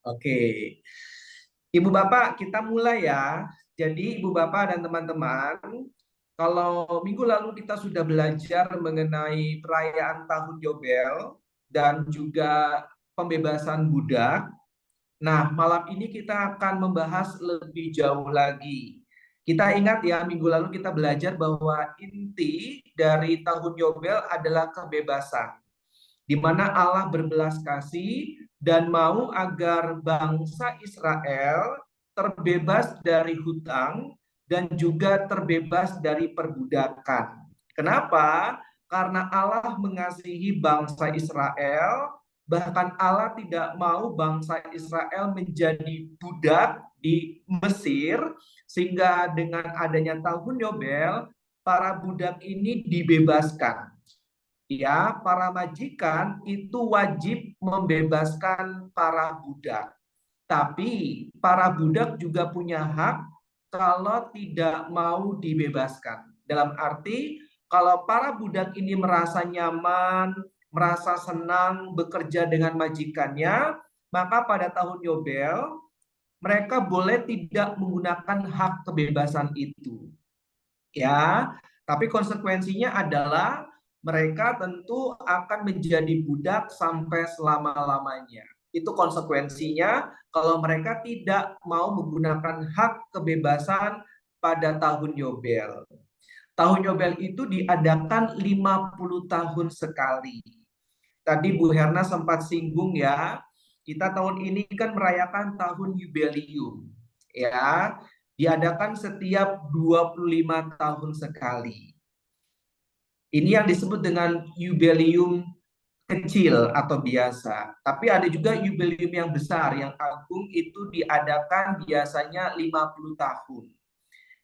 Oke, Ibu Bapak, kita mulai ya. Jadi, Ibu Bapak dan teman-teman, kalau minggu lalu kita sudah belajar mengenai perayaan Tahun Yobel dan juga pembebasan budak. Nah, malam ini kita akan membahas lebih jauh lagi. Kita ingat ya, minggu lalu kita belajar bahwa inti dari Tahun Yobel adalah kebebasan, di mana Allah berbelas kasih dan mau agar bangsa Israel terbebas dari hutang dan juga terbebas dari perbudakan. Kenapa? Karena Allah mengasihi bangsa Israel, bahkan Allah tidak mau bangsa Israel menjadi budak di Mesir, sehingga dengan adanya tahun Yobel, para budak ini dibebaskan. Ya, para majikan itu wajib membebaskan para budak. Tapi para budak juga punya hak kalau tidak mau dibebaskan. Dalam arti, kalau para budak ini merasa nyaman, merasa senang bekerja dengan majikannya, maka pada tahun Yobel mereka boleh tidak menggunakan hak kebebasan itu. Ya, tapi konsekuensinya adalah mereka tentu akan menjadi budak sampai selama-lamanya. Itu konsekuensinya kalau mereka tidak mau menggunakan hak kebebasan pada tahun Yobel. Tahun Yobel itu diadakan 50 tahun sekali. Tadi Bu Herna sempat singgung ya, kita tahun ini kan merayakan tahun Yubelium. Ya, diadakan setiap 25 tahun sekali. Ini yang disebut dengan Yubelium kecil atau biasa. Tapi ada juga Yubelium yang besar, yang agung, itu diadakan biasanya 50 tahun.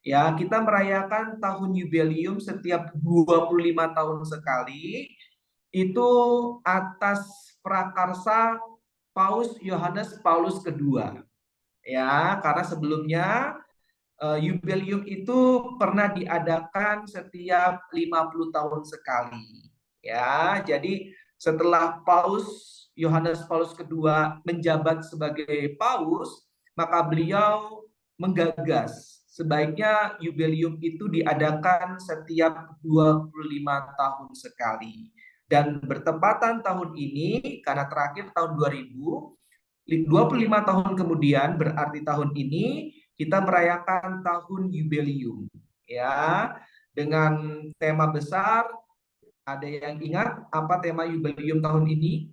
Ya, kita merayakan tahun Yubelium setiap 25 tahun sekali, itu atas prakarsa Paus Yohanes Paulus kedua. Ya, karena sebelumnya Yubelium itu pernah diadakan setiap 50 tahun sekali. Ya, jadi setelah Paus Yohanes Paulus kedua menjabat sebagai paus, maka beliau menggagas sebaiknya Yubelium itu diadakan setiap 25 tahun sekali. Dan bertepatan tahun ini, karena terakhir tahun 2000, 25 tahun kemudian berarti tahun ini kita merayakan tahun Yubelium, ya, dengan tema besar. Ada yang ingat apa tema Yubelium tahun ini?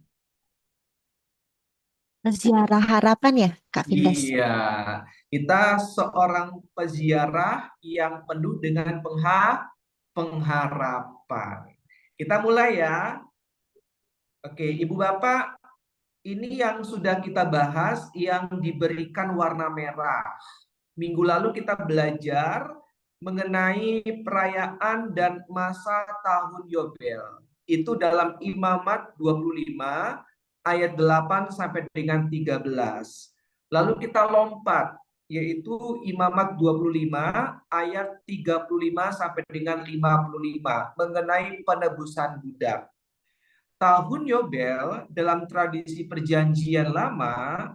Ziarah harapan ya, Kak Findas? Iya, kita seorang peziarah yang penuh dengan pengharapan. Kita mulai ya. Oke, Ibu Bapak, ini yang sudah kita bahas yang diberikan warna merah. Minggu lalu kita belajar mengenai perayaan dan masa tahun Yobel. Itu dalam Imamat 25 ayat 8 sampai dengan 13. Lalu kita lompat, yaitu Imamat 25 ayat 35 sampai dengan 55 mengenai penebusan budak. Tahun Yobel dalam tradisi perjanjian lama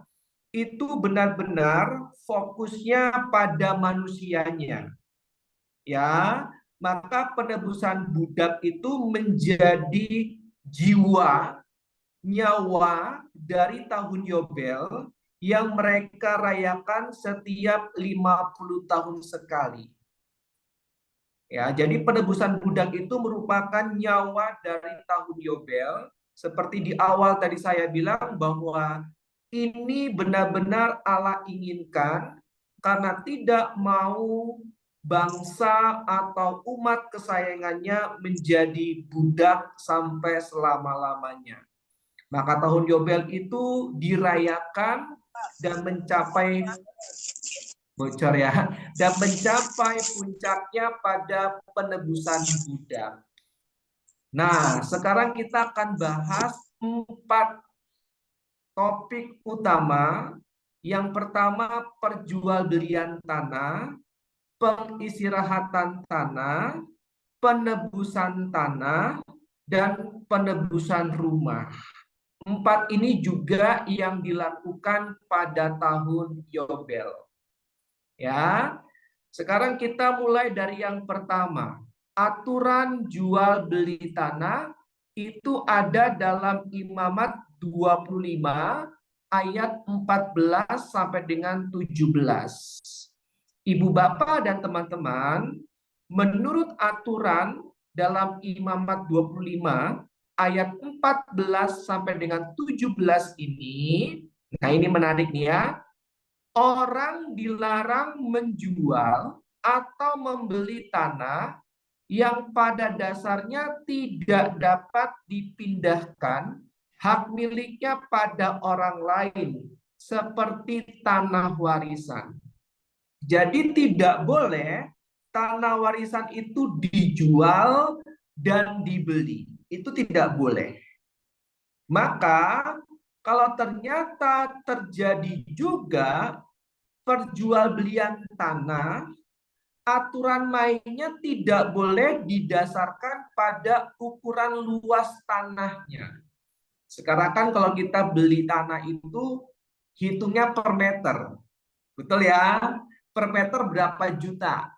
itu benar-benar fokusnya pada manusianya, ya. Maka penebusan budak itu menjadi jiwa, nyawa dari tahun Yobel yang mereka rayakan setiap 50 tahun sekali. Ya, jadi penebusan budak itu merupakan nyawa dari tahun Yobel. Seperti di awal tadi saya bilang bahwa ini benar-benar Allah inginkan karena tidak mau bangsa atau umat kesayangannya menjadi budak sampai selama-lamanya. Maka tahun Yobel itu dirayakan dan mencapai bocor ya, dan mencapai puncaknya pada penebusan budak. Nah, sekarang kita akan bahas 4 topik utama. Yang pertama, perjualbelian tanah, pengistirahatan tanah, penebusan tanah, dan penebusan rumah. Empat ini juga yang dilakukan pada tahun Yobel. Ya, sekarang kita mulai dari yang pertama. Aturan jual beli tanah itu ada dalam Imamat 25 ayat 14 sampai dengan 17. Ibu bapak dan teman-teman, menurut aturan dalam Imamat 25 ayat 14 sampai dengan 17 ini, nah ini menarik nih ya. Orang dilarang menjual atau membeli tanah yang pada dasarnya tidak dapat dipindahkan hak miliknya pada orang lain, seperti tanah warisan. Jadi tidak boleh tanah warisan itu dijual dan dibeli. Itu tidak boleh. Maka kalau ternyata terjadi juga perjualbelian tanah, aturan mainnya tidak boleh didasarkan pada ukuran luas tanahnya. Sekarang kan kalau kita beli tanah itu hitungnya per meter. Betul ya? Per meter berapa juta?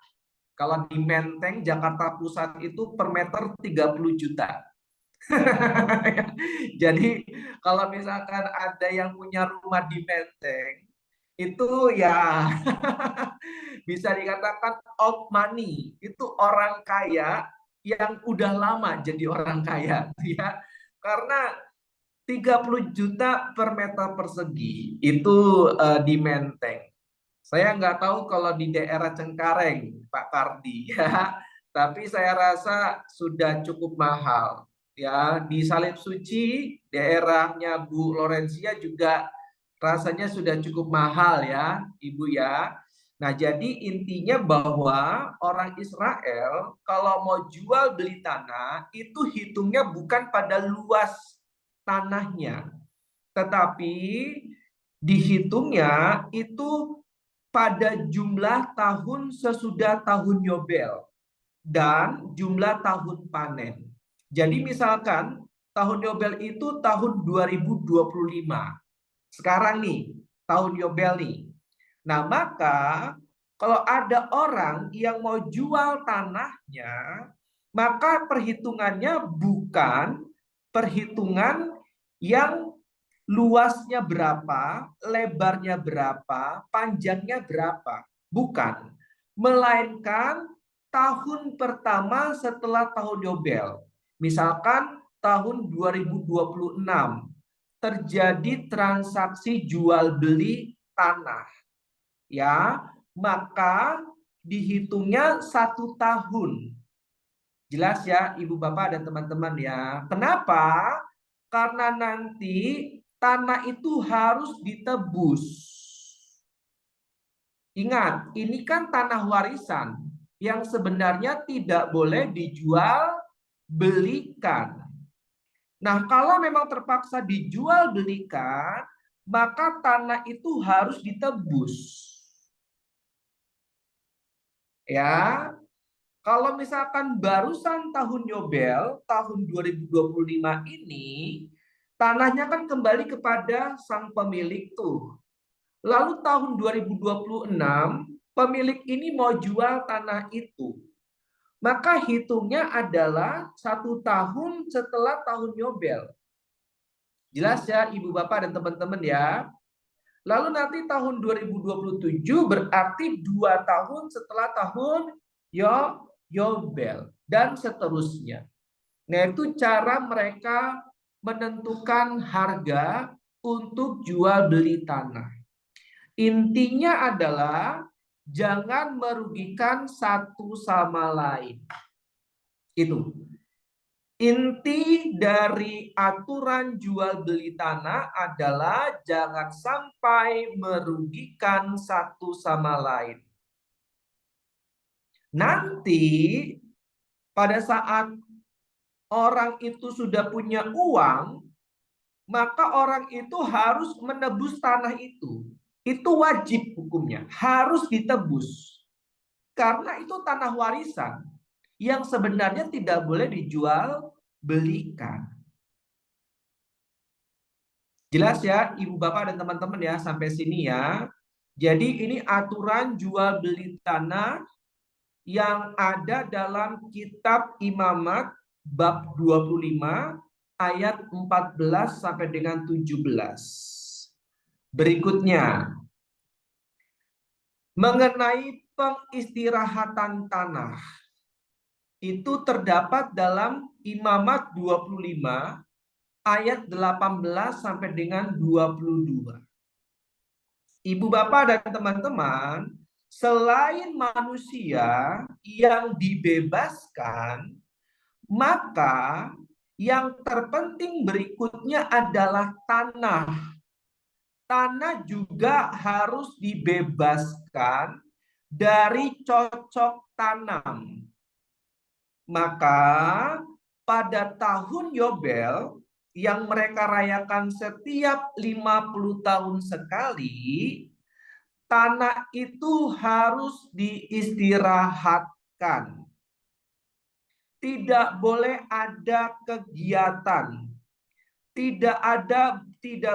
Kalau di Menteng, Jakarta Pusat itu per meter 30 juta. Jadi kalau misalkan ada yang punya rumah di Menteng, itu ya bisa dikatakan old money. Itu orang kaya yang udah lama jadi orang kaya, ya. Karena 30 juta per meter persegi itu di Menteng. Saya nggak tahu kalau di daerah Cengkareng, Pak Kardi, ya. Tapi saya rasa sudah cukup mahal. Ya, di Salib Suci, daerahnya Bu Lorencia juga rasanya sudah cukup mahal ya, Ibu ya. Nah, jadi intinya bahwa orang Israel kalau mau jual beli tanah itu hitungnya bukan pada luas tanahnya, tetapi dihitungnya itu pada jumlah tahun sesudah tahun Yobel dan jumlah tahun panen. Jadi misalkan tahun Yobel itu tahun 2025. Sekarang nih, tahun Yobel nih. Nah, maka kalau ada orang yang mau jual tanahnya, maka perhitungannya bukan perhitungan yang luasnya berapa, lebarnya berapa, panjangnya berapa. Bukan. Melainkan tahun pertama setelah tahun Yobel. Misalkan tahun 2026 terjadi transaksi jual beli tanah, ya, maka dihitungnya 1 tahun. Jelas ya, Ibu Bapak dan teman-teman ya. Kenapa? Karena nanti tanah itu harus ditebus. Ingat, ini kan tanah warisan yang sebenarnya tidak boleh dijual belikan. Nah, kalau memang terpaksa dijual belikan, maka tanah itu harus ditebus. Ya, kalau misalkan barusan tahun Yobel, tahun 2025 ini, tanahnya kan kembali kepada sang pemilik tuh. Lalu tahun 2026, pemilik ini mau jual tanah itu. Maka hitungnya adalah 1 tahun setelah tahun Yobel. Jelas ya Ibu Bapak dan teman-teman ya. Lalu nanti tahun 2027 berarti 2 tahun setelah tahun Yobel dan seterusnya. Nah, itu cara mereka menentukan harga untuk jual beli tanah. Intinya adalah jangan merugikan satu sama lain. Itu. Inti dari aturan jual beli tanah adalah jangan sampai merugikan satu sama lain. Nanti pada saat orang itu sudah punya uang, maka orang itu harus menebus tanah itu. Itu wajib hukumnya, harus ditebus. Karena itu tanah warisan yang sebenarnya tidak boleh dijual belikan. Jelas ya, Ibu Bapak dan teman-teman ya, sampai sini ya. Jadi ini aturan jual beli tanah yang ada dalam kitab Imamat bab 25 ayat 14 sampai dengan 17. Berikutnya, mengenai pengistirahatan tanah, itu terdapat dalam Imamat 25 ayat 18 sampai dengan 22. Ibu bapak dan teman-teman, selain manusia yang dibebaskan, maka yang terpenting berikutnya adalah tanah. Tanah juga harus dibebaskan dari cocok tanam. Maka pada tahun Yobel yang mereka rayakan setiap 50 tahun sekali, tanah itu harus diistirahatkan. Tidak boleh ada kegiatan. Tidak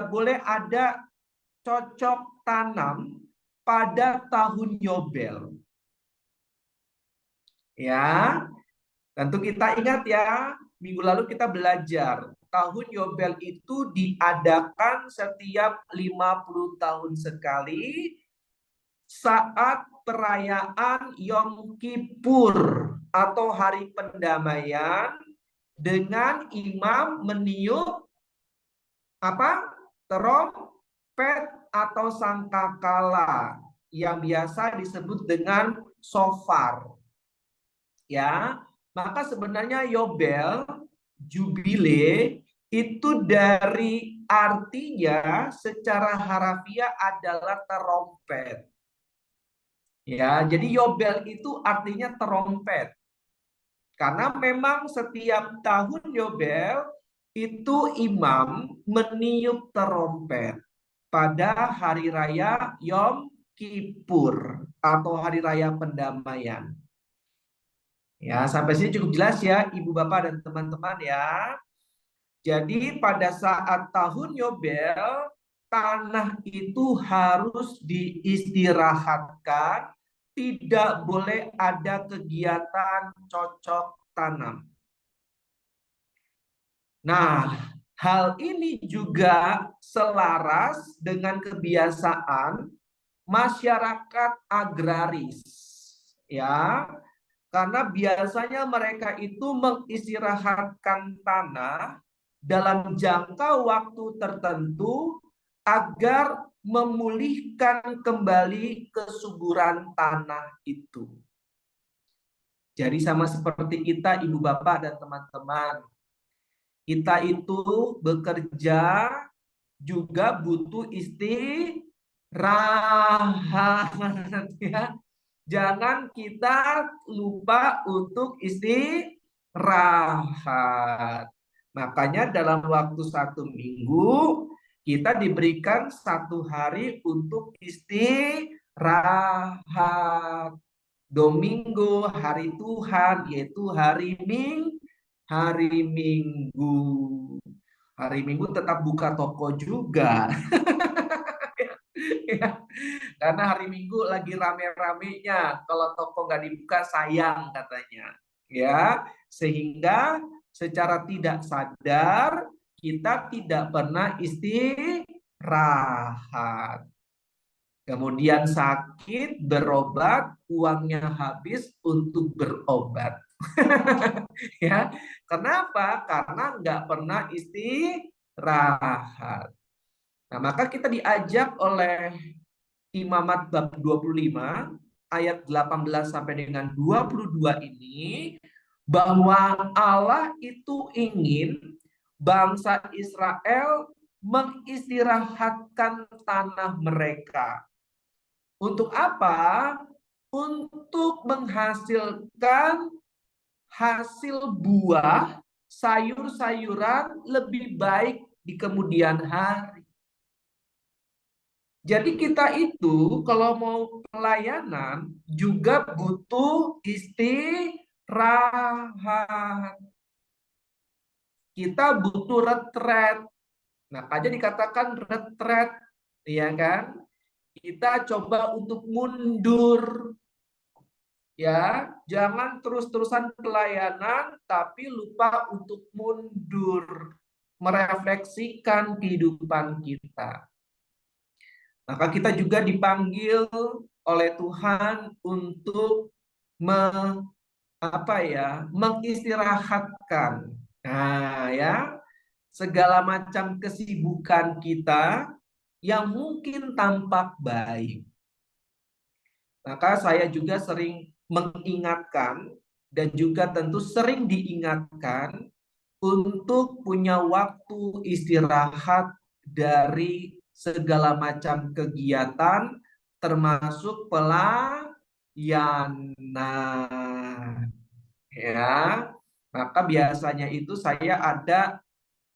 boleh ada cocok tanam pada tahun Yobel. Ya, tentu kita ingat ya, minggu lalu kita belajar tahun Yobel itu diadakan setiap 50 tahun sekali saat perayaan Yom Kippur atau hari pendamaian dengan imam meniup apa? Trompet atau sangkakala yang biasa disebut dengan shofar. Ya, maka sebenarnya Yobel, jubile itu dari artinya secara harafiah adalah terompet. Ya, jadi Yobel itu artinya terompet. Karena memang setiap tahun Yobel itu imam meniup terompet pada hari raya Yom Kippur atau hari raya pendamaian. Ya, sampai sini cukup jelas ya, Ibu Bapak dan teman-teman ya. Jadi pada saat tahun Yobel, tanah itu harus diistirahatkan, tidak boleh ada kegiatan cocok tanam. Nah, hal ini juga selaras dengan kebiasaan masyarakat agraris. Ya, karena biasanya mereka itu mengistirahatkan tanah dalam jangka waktu tertentu agar memulihkan kembali kesuburan tanah itu. Jadi sama seperti kita, Ibu Bapak dan teman-teman, kita itu bekerja juga butuh istirahat ya. Jangan kita lupa untuk istirahat. Makanya dalam waktu 1 minggu kita diberikan 1 hari untuk istirahat. Domingo, hari Tuhan, yaitu hari Minggu. Hari Minggu tetap buka toko juga. Ya, karena hari Minggu lagi rame-ramenya, kalau toko nggak dibuka sayang katanya. Ya, sehingga secara tidak sadar kita tidak pernah istirahat. Kemudian sakit, berobat, uangnya habis untuk berobat. Ya, kenapa? Karena nggak pernah istirahat. Nah, maka kita diajak oleh Imamat bab 25 ayat 18 sampai dengan 22 ini bahwa Allah itu ingin bangsa Israel mengistirahatkan tanah mereka. Untuk apa? Untuk menghasilkan hasil buah sayur-sayuran lebih baik di kemudian hari. Jadi kita itu kalau mau pelayanan juga butuh istirahat. Kita butuh retret. Makanya dikatakan retret, ya kan? Kita coba untuk mundur, ya. Jangan terus-terusan pelayanan, tapi lupa untuk mundur, merefleksikan kehidupan kita. Maka kita juga dipanggil oleh Tuhan untuk mengistirahatkan. Nah, ya, segala macam kesibukan kita yang mungkin tampak baik. Maka saya juga sering mengingatkan dan juga tentu sering diingatkan untuk punya waktu istirahat dari segala macam kegiatan termasuk pelayanan, ya. Maka biasanya itu saya ada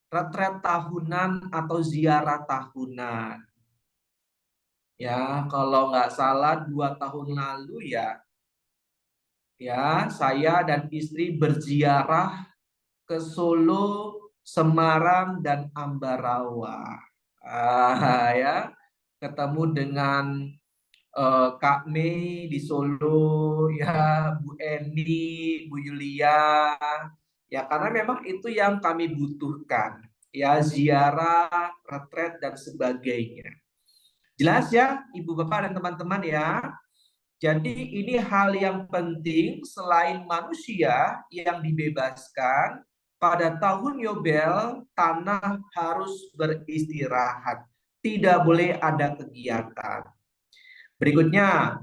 retret tahunan atau ziarah tahunan. Ya, kalau nggak salah 2 tahun lalu ya saya dan istri berziarah ke Solo, Semarang, dan Ambarawa. Ya, ketemu dengan Kak Mei di Solo, ya, Bu Eni, Bu Yulia, ya, karena memang itu yang kami butuhkan, ya, ziarah, retret, dan sebagainya. Jelas ya, Ibu Bapak dan teman-teman ya. Jadi ini hal yang penting selain manusia yang dibebaskan, pada tahun Yobel tanah harus beristirahat. Tidak boleh ada kegiatan. Berikutnya,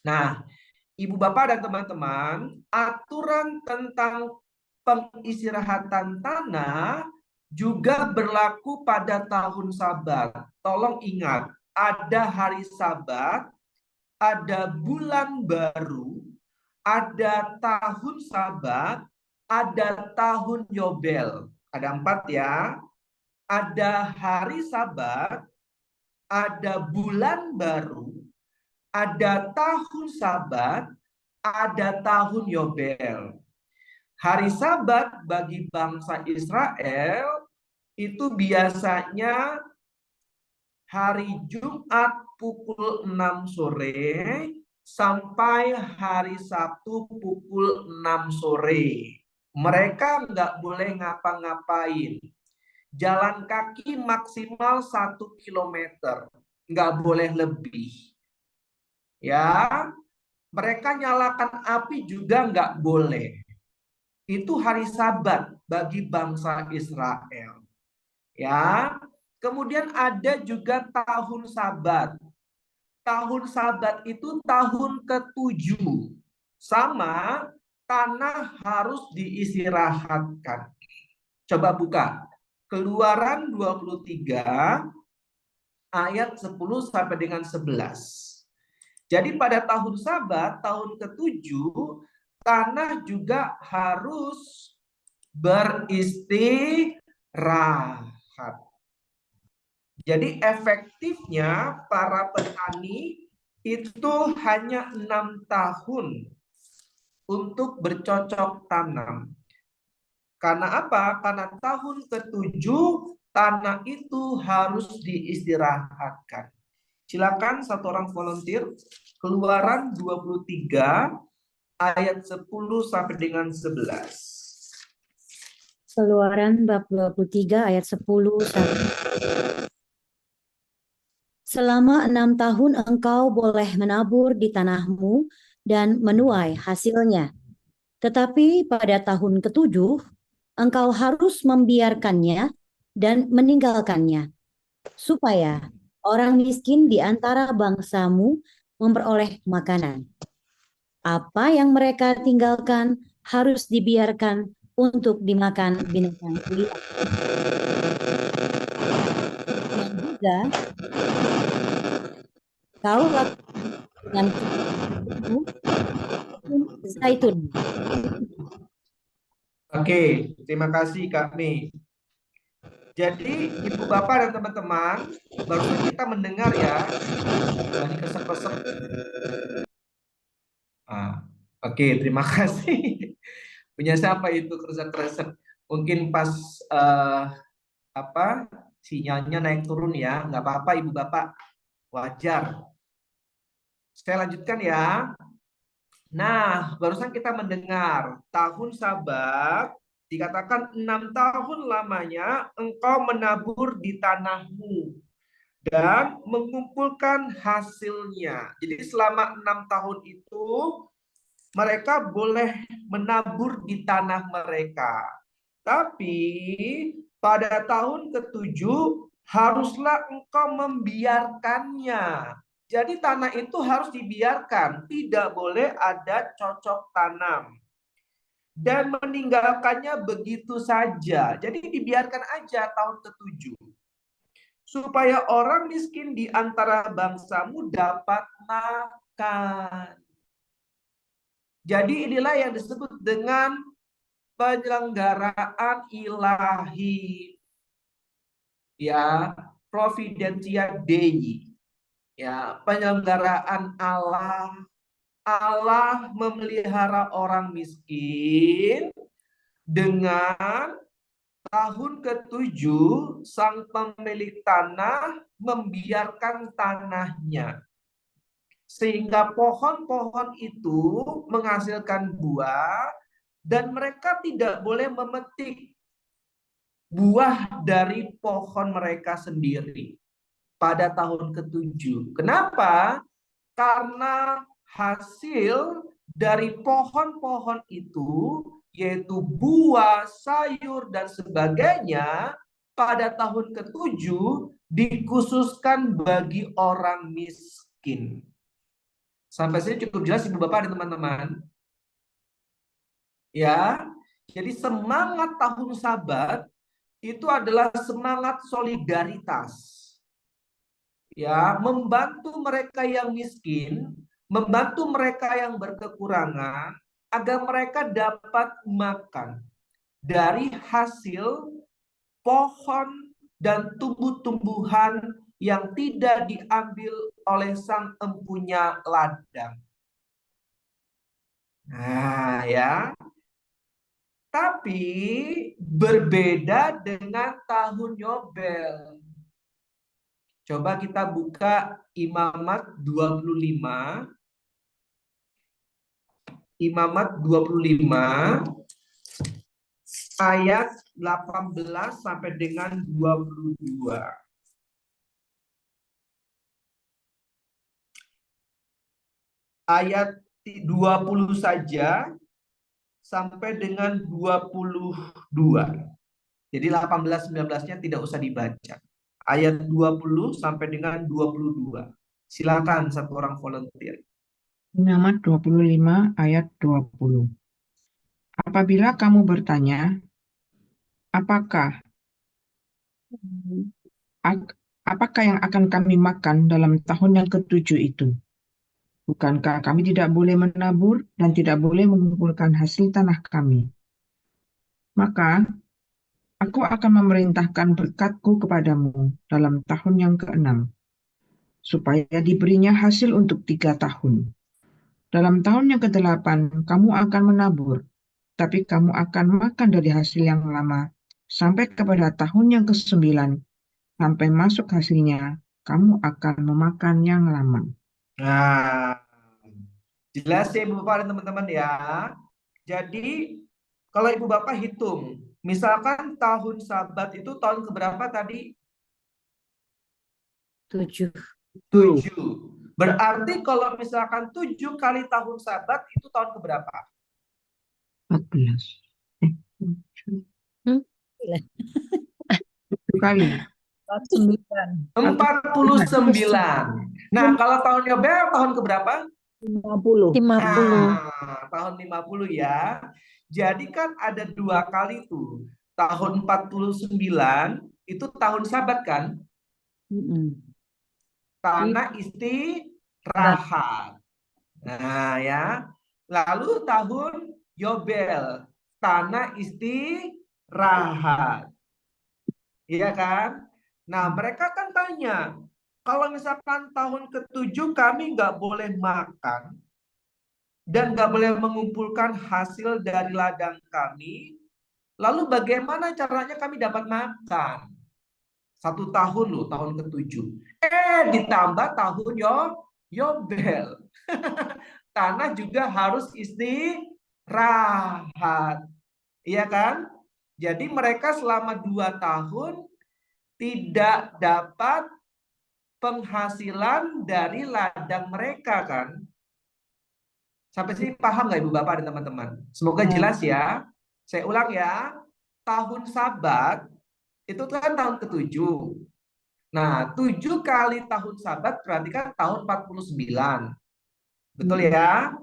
nah, Ibu Bapak dan teman-teman, aturan tentang pengistirahatan tanah juga berlaku pada tahun Sabat. Tolong ingat, ada hari Sabat, ada bulan baru, ada tahun Sabat, ada tahun Yobel. Ada 4 ya. Ada hari Sabat, ada bulan baru, ada tahun Sabat, ada tahun Yobel. Hari Sabat bagi bangsa Israel itu biasanya hari Jumat pukul 6 sore sampai hari Sabtu pukul 6 sore. Mereka nggak boleh ngapa-ngapain. Jalan kaki maksimal 1 kilometer, nggak boleh lebih. Ya, mereka nyalakan api juga nggak boleh. Itu hari Sabat bagi bangsa Israel. Ya, kemudian ada juga tahun Sabat. Tahun Sabat itu tahun ke-7. Sama, tanah harus diistirahatkan. Coba buka. Keluaran 23 ayat 10 sampai dengan 11. Jadi pada tahun Sabat, tahun ke-7, tanah juga harus beristirahat. Jadi efektifnya para petani itu hanya 6 tahun untuk bercocok tanam. Karena apa? Karena tahun ke-7 tanah itu harus diistirahatkan. Silakan satu orang volunteer. Keluaran 23 ayat 10 sampai dengan 11. Keluaran bab 23 ayat 10 sampai. Selama 6 tahun engkau boleh menabur di tanahmu dan menuai hasilnya. Tetapi pada tahun ke-7 engkau harus membiarkannya dan meninggalkannya, supaya orang miskin di antara bangsamu memperoleh makanan. Apa yang mereka tinggalkan harus dibiarkan untuk dimakan binatang liar. Yang juga kau lakukan dengan zaitun. Oke, terima kasih Kak Mi. Jadi Ibu Bapak dan teman-teman, barusan kita mendengar ya, lagi kesek-kesek. Oke, terima kasih. Punya siapa itu kresek-kresek? Mungkin pas Sinyalnya naik turun ya, nggak apa-apa Ibu Bapak, wajar. Saya lanjutkan ya. Nah, barusan kita mendengar tahun Sabat dikatakan 6 tahun lamanya engkau menabur di tanahmu dan mengumpulkan hasilnya. Jadi selama 6 tahun itu mereka boleh menabur di tanah mereka. Tapi pada tahun ketujuh haruslah engkau membiarkannya. Jadi tanah itu harus dibiarkan, tidak boleh ada cocok tanam. Dan meninggalkannya begitu saja. Jadi dibiarkan aja tahun ketujuh. Supaya orang miskin di antara bangsamu dapat makan. Jadi inilah yang disebut dengan penyelenggaraan ilahi, ya, Providentia Dei, ya, penyelenggaraan Allah. Allah memelihara orang miskin dengan tahun ketujuh sang pemilik tanah membiarkan tanahnya. Sehingga pohon-pohon itu menghasilkan buah dan mereka tidak boleh memetik buah dari pohon mereka sendiri pada tahun ketujuh. Kenapa? Karena hasil dari pohon-pohon itu, yaitu buah, sayur, dan sebagainya, pada tahun ketujuh dikhususkan bagi orang miskin. Sampai sini cukup jelas Ibu Bapak dan teman-teman. Ya, jadi semangat tahun Sabat itu adalah semangat solidaritas. Ya, membantu mereka yang miskin, membantu mereka yang berkekurangan agar mereka dapat makan dari hasil pohon dan tumbuh-tumbuhan yang tidak diambil oleh sang empunya ladang. Nah, ya. Tapi berbeda dengan tahun Yobel. Coba kita buka Imamat 25. Imamat 25 ayat 18 sampai dengan 22. Ayat 20 saja sampai dengan 22. Jadi 18-19-nya tidak usah dibaca. Ayat 20 sampai dengan 22. Silakan satu orang volunteer. Imamat 25 ayat 20. Apabila kamu bertanya, apakah apakah yang akan kami makan dalam tahun yang ketujuh itu? Bukankah kami tidak boleh menabur dan tidak boleh mengumpulkan hasil tanah kami? Maka aku akan memerintahkan berkat-Ku kepadamu dalam tahun yang ke-6, supaya diberinya hasil untuk 3 tahun. Dalam tahun yang ke-8 kamu akan menabur, tapi kamu akan makan dari hasil yang lama, sampai kepada tahun yang ke-9, sampai masuk hasilnya, kamu akan memakan yang lama. Nah, jelas ya Ibu Bapak dan teman-teman ya. Jadi kalau Ibu Bapak hitung, misalkan tahun Sabat itu tahun keberapa tadi? 7. 7. Berarti kalau misalkan 7 kali tahun Sabat itu tahun keberapa? 14. 7 kali. 49. Nah, kalau tahun Yobel tahun keberapa? 50. 50. Nah, tahun 50 ya. Jadi kan ada 2 kali tuh. Tahun 49 itu tahun Sabat kan? Tanah istirahat. Nah, ya. Lalu tahun Yobel, tanah istirahat. Iya kan? Nah, mereka kan tanya, kalau misalkan tahun ke-7 kami nggak boleh makan dan nggak boleh mengumpulkan hasil dari ladang kami, lalu bagaimana caranya kami dapat makan? 1 tahun loh, tahun ke-7. Ditambah tahun Yobel. Tanah juga harus istirahat. Iya kan? Jadi mereka selama 2 tahun tidak dapat penghasilan dari ladang mereka kan. Sampai sini paham nggak Ibu Bapak dan teman-teman? Semoga Ya. jelas ya. Saya ulang ya. Tahun Sabat itu kan tahun ke-7. Nah, 7 kali tahun Sabat berarti kan tahun 49. Betul ya?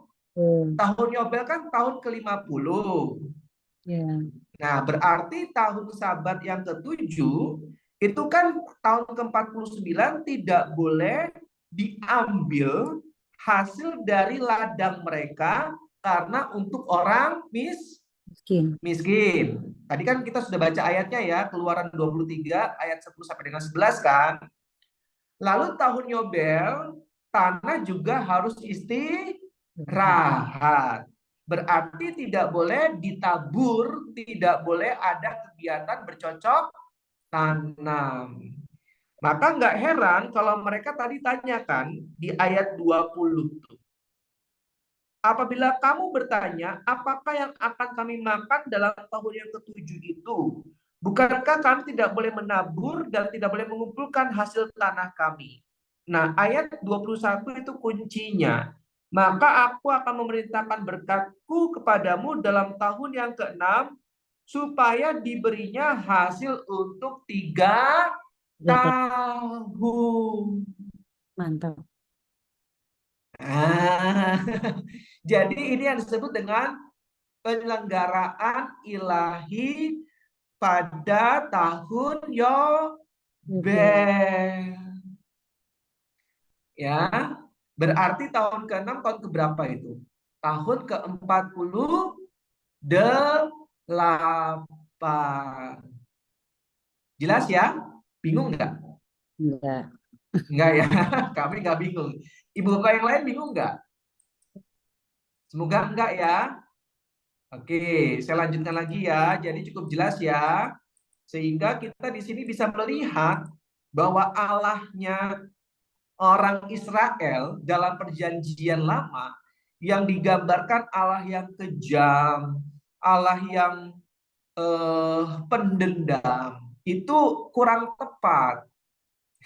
Tahun Yobel kan tahun ke-50. Ya. Nah, berarti tahun Sabat yang ke-7 itu kan tahun ke-49 tidak boleh diambil hasil dari ladang mereka karena untuk orang miskin. Tadi kan kita sudah baca ayatnya ya, Keluaran 23 ayat 10 sampai dengan 11 kan. Lalu tahun Yobel, tanah juga harus istirahat. Berarti tidak boleh ditabur, tidak boleh ada kegiatan bercocok tanam. Maka nggak heran kalau mereka tadi tanyakan di ayat 20. Apabila kamu bertanya, apakah yang akan kami makan dalam tahun yang ke-7 itu? Bukankah kami tidak boleh menabur dan tidak boleh mengumpulkan hasil tanah kami? Nah, ayat 21 itu kuncinya. Maka aku akan memerintahkan berkatku kepadamu dalam tahun yang ke-6, supaya diberinya hasil untuk 3 tahun. Mantap. Jadi ini yang disebut dengan penyelenggaraan ilahi pada tahun Yobel. Ya, berarti tahun ke-6 tahun keberapa itu? Tahun ke-48. Jelas ya? Bingung nggak? Enggak. Enggak ya, kami nggak bingung. Ibu bapak yang lain bingung nggak? Semoga enggak ya. Oke, saya lanjutkan lagi ya. Jadi cukup jelas ya. Sehingga kita di sini bisa melihat bahwa Allahnya orang Israel dalam perjanjian lama yang digambarkan Allah yang kejam, Allah yang pendendam, itu kurang tepat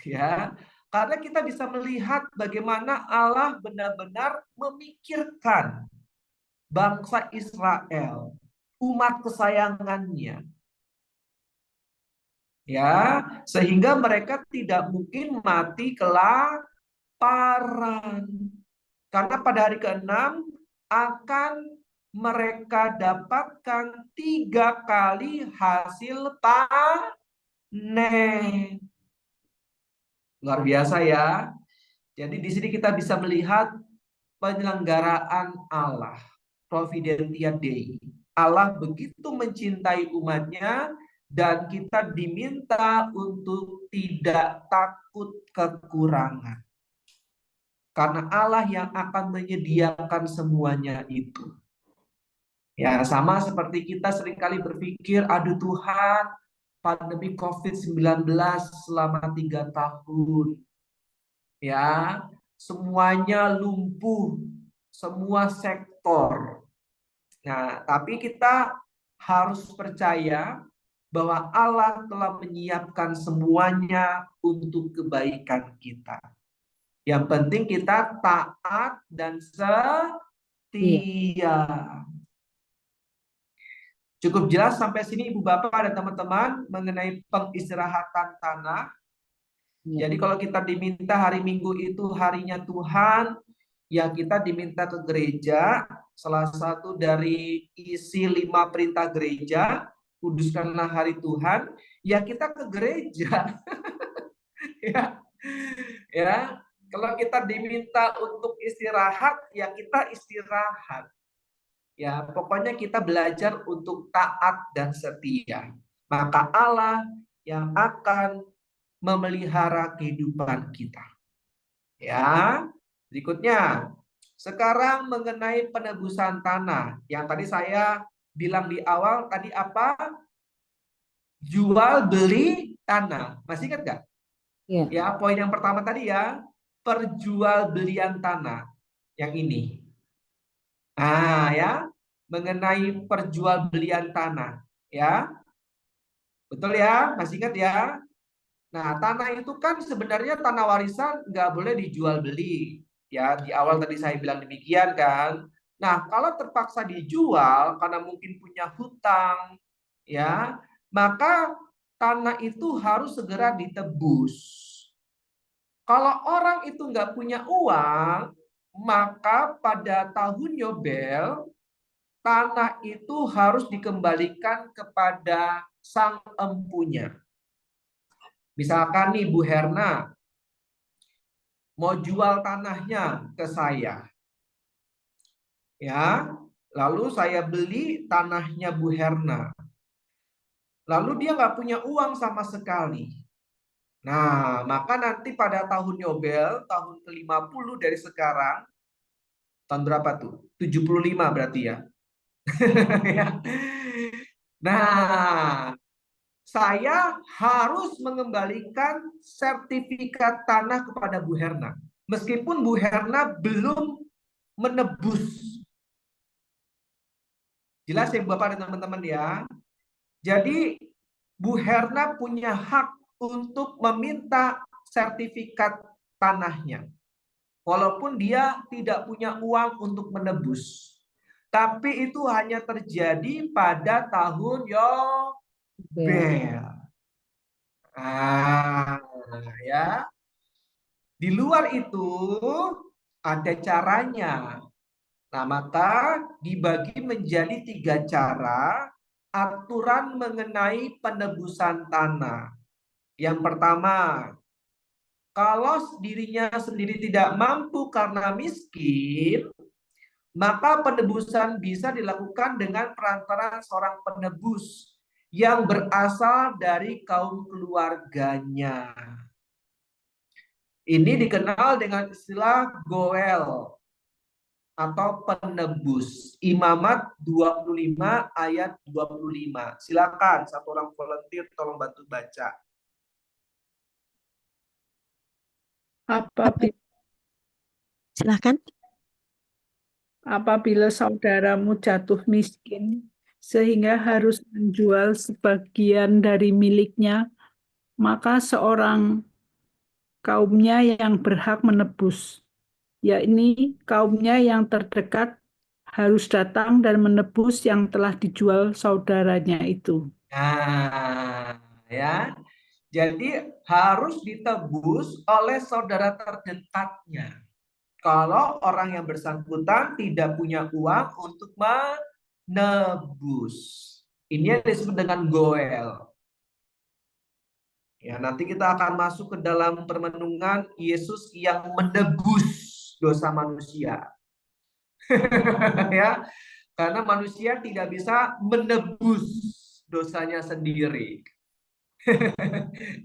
ya. Karena kita bisa melihat bagaimana Allah benar-benar memikirkan bangsa Israel, umat kesayangannya. Ya, sehingga mereka tidak mungkin mati kelaparan. Karena pada hari ke-6 akan mereka dapatkan 3 kali hasil panen. Luar biasa ya. Jadi di sini kita bisa melihat penyelenggaraan Allah, Providentia Dei. Allah begitu mencintai umatnya dan kita diminta untuk tidak takut kekurangan. Karena Allah yang akan menyediakan semuanya itu. Ya, sama seperti kita seringkali berpikir, aduh Tuhan, pandemi COVID-19 selama 3 tahun. Ya, semuanya lumpuh, semua sektor. Nah, tapi kita harus percaya bahwa Allah telah menyiapkan semuanya untuk kebaikan kita. Yang penting kita taat dan setia. Cukup jelas sampai sini Ibu Bapak dan teman-teman mengenai pengistirahatan tanah. Jadi kalau kita diminta hari Minggu itu harinya Tuhan, ya kita diminta ke gereja. Salah satu dari isi 5 perintah gereja, kuduskanlah hari Tuhan, ya kita ke gereja. ya, kalau kita diminta untuk istirahat, ya kita istirahat. Ya, pokoknya kita belajar untuk taat dan setia. Maka Allah yang akan memelihara kehidupan kita. Ya, berikutnya. Sekarang mengenai penebusan tanah. Yang tadi saya bilang di awal tadi apa? Jual beli tanah. Masih ingat nggak? Ya. Ya, poin yang pertama tadi ya, perjualbelian tanah. Yang ini. Ah, ya, mengenai perjualbelian tanah. Ya, betul ya? Masih ingat ya? Nah, tanah itu kan sebenarnya tanah warisan nggak boleh dijual beli. Ya, di awal tadi saya bilang demikian kan. Nah, kalau terpaksa dijual karena mungkin punya hutang, ya, maka tanah itu harus segera ditebus. Kalau orang itu nggak punya uang, maka pada tahun Yobel, tanah itu harus dikembalikan kepada sang empunya. Misalkan nih Bu Herna mau jual tanahnya ke saya. Ya, lalu saya beli tanahnya Bu Herna. Lalu dia nggak punya uang sama sekali. Nah, maka nanti pada tahun Yobel, tahun ke-50 dari sekarang, tahun berapa tuh? 75 berarti ya. Ya. Nah, saya harus mengembalikan sertifikat tanah kepada Bu Herna. Meskipun Bu Herna belum menebus. Jelas ya Bapak dan teman-teman ya. Jadi Bu Herna punya hak untuk meminta sertifikat tanahnya. Walaupun dia tidak punya uang untuk menebus. Tapi itu hanya terjadi pada tahun Yobel. Ah, ya. Di luar itu ada caranya. Nah, maka dibagi menjadi 3 cara aturan mengenai penebusan tanah. Yang pertama, kalau dirinya sendiri tidak mampu karena miskin, maka penebusan bisa dilakukan dengan perantaraan seorang penebus yang berasal dari kaum keluarganya. Ini dikenal dengan istilah goel atau penebus. Imamat 25 ayat 25. Silakan satu orang volunteer tolong bantu baca. Apabila, Silakan. apabila saudaramu jatuh miskin sehingga harus menjual sebagian dari miliknya, maka seorang kaumnya yang berhak menebus, yakni kaumnya yang terdekat harus datang dan menebus yang telah dijual saudaranya itu. Nah, ya. Jadi harus ditebus oleh saudara terdekatnya. Kalau orang yang bersangkutan tidak punya uang untuk menebus. Ini yang disebut dengan goel. Ya, nanti kita akan masuk ke dalam permenungan Yesus yang menebus dosa manusia. Ya, karena manusia tidak bisa menebus dosanya sendiri.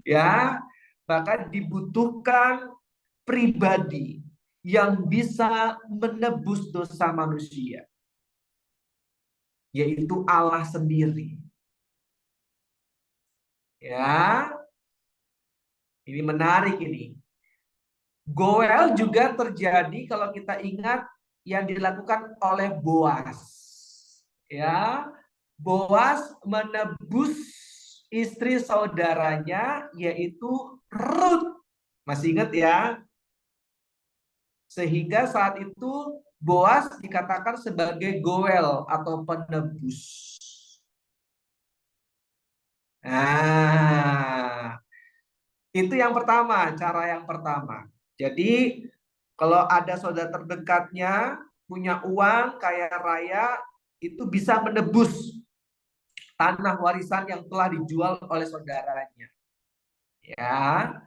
Ya, maka dibutuhkan pribadi yang bisa menebus dosa manusia, yaitu Allah sendiri. Ya, ini menarik ini. Goel juga terjadi kalau kita ingat yang dilakukan oleh Boas. Ya, Boas menebus istri saudaranya yaitu Ruth. Masih ingat ya? Sehingga saat itu Boas dikatakan sebagai goel atau penebus. Nah, itu yang pertama, cara yang pertama. Jadi kalau ada saudara terdekatnya punya uang kaya raya, itu bisa menebus tanah warisan yang telah dijual oleh saudaranya. Ya.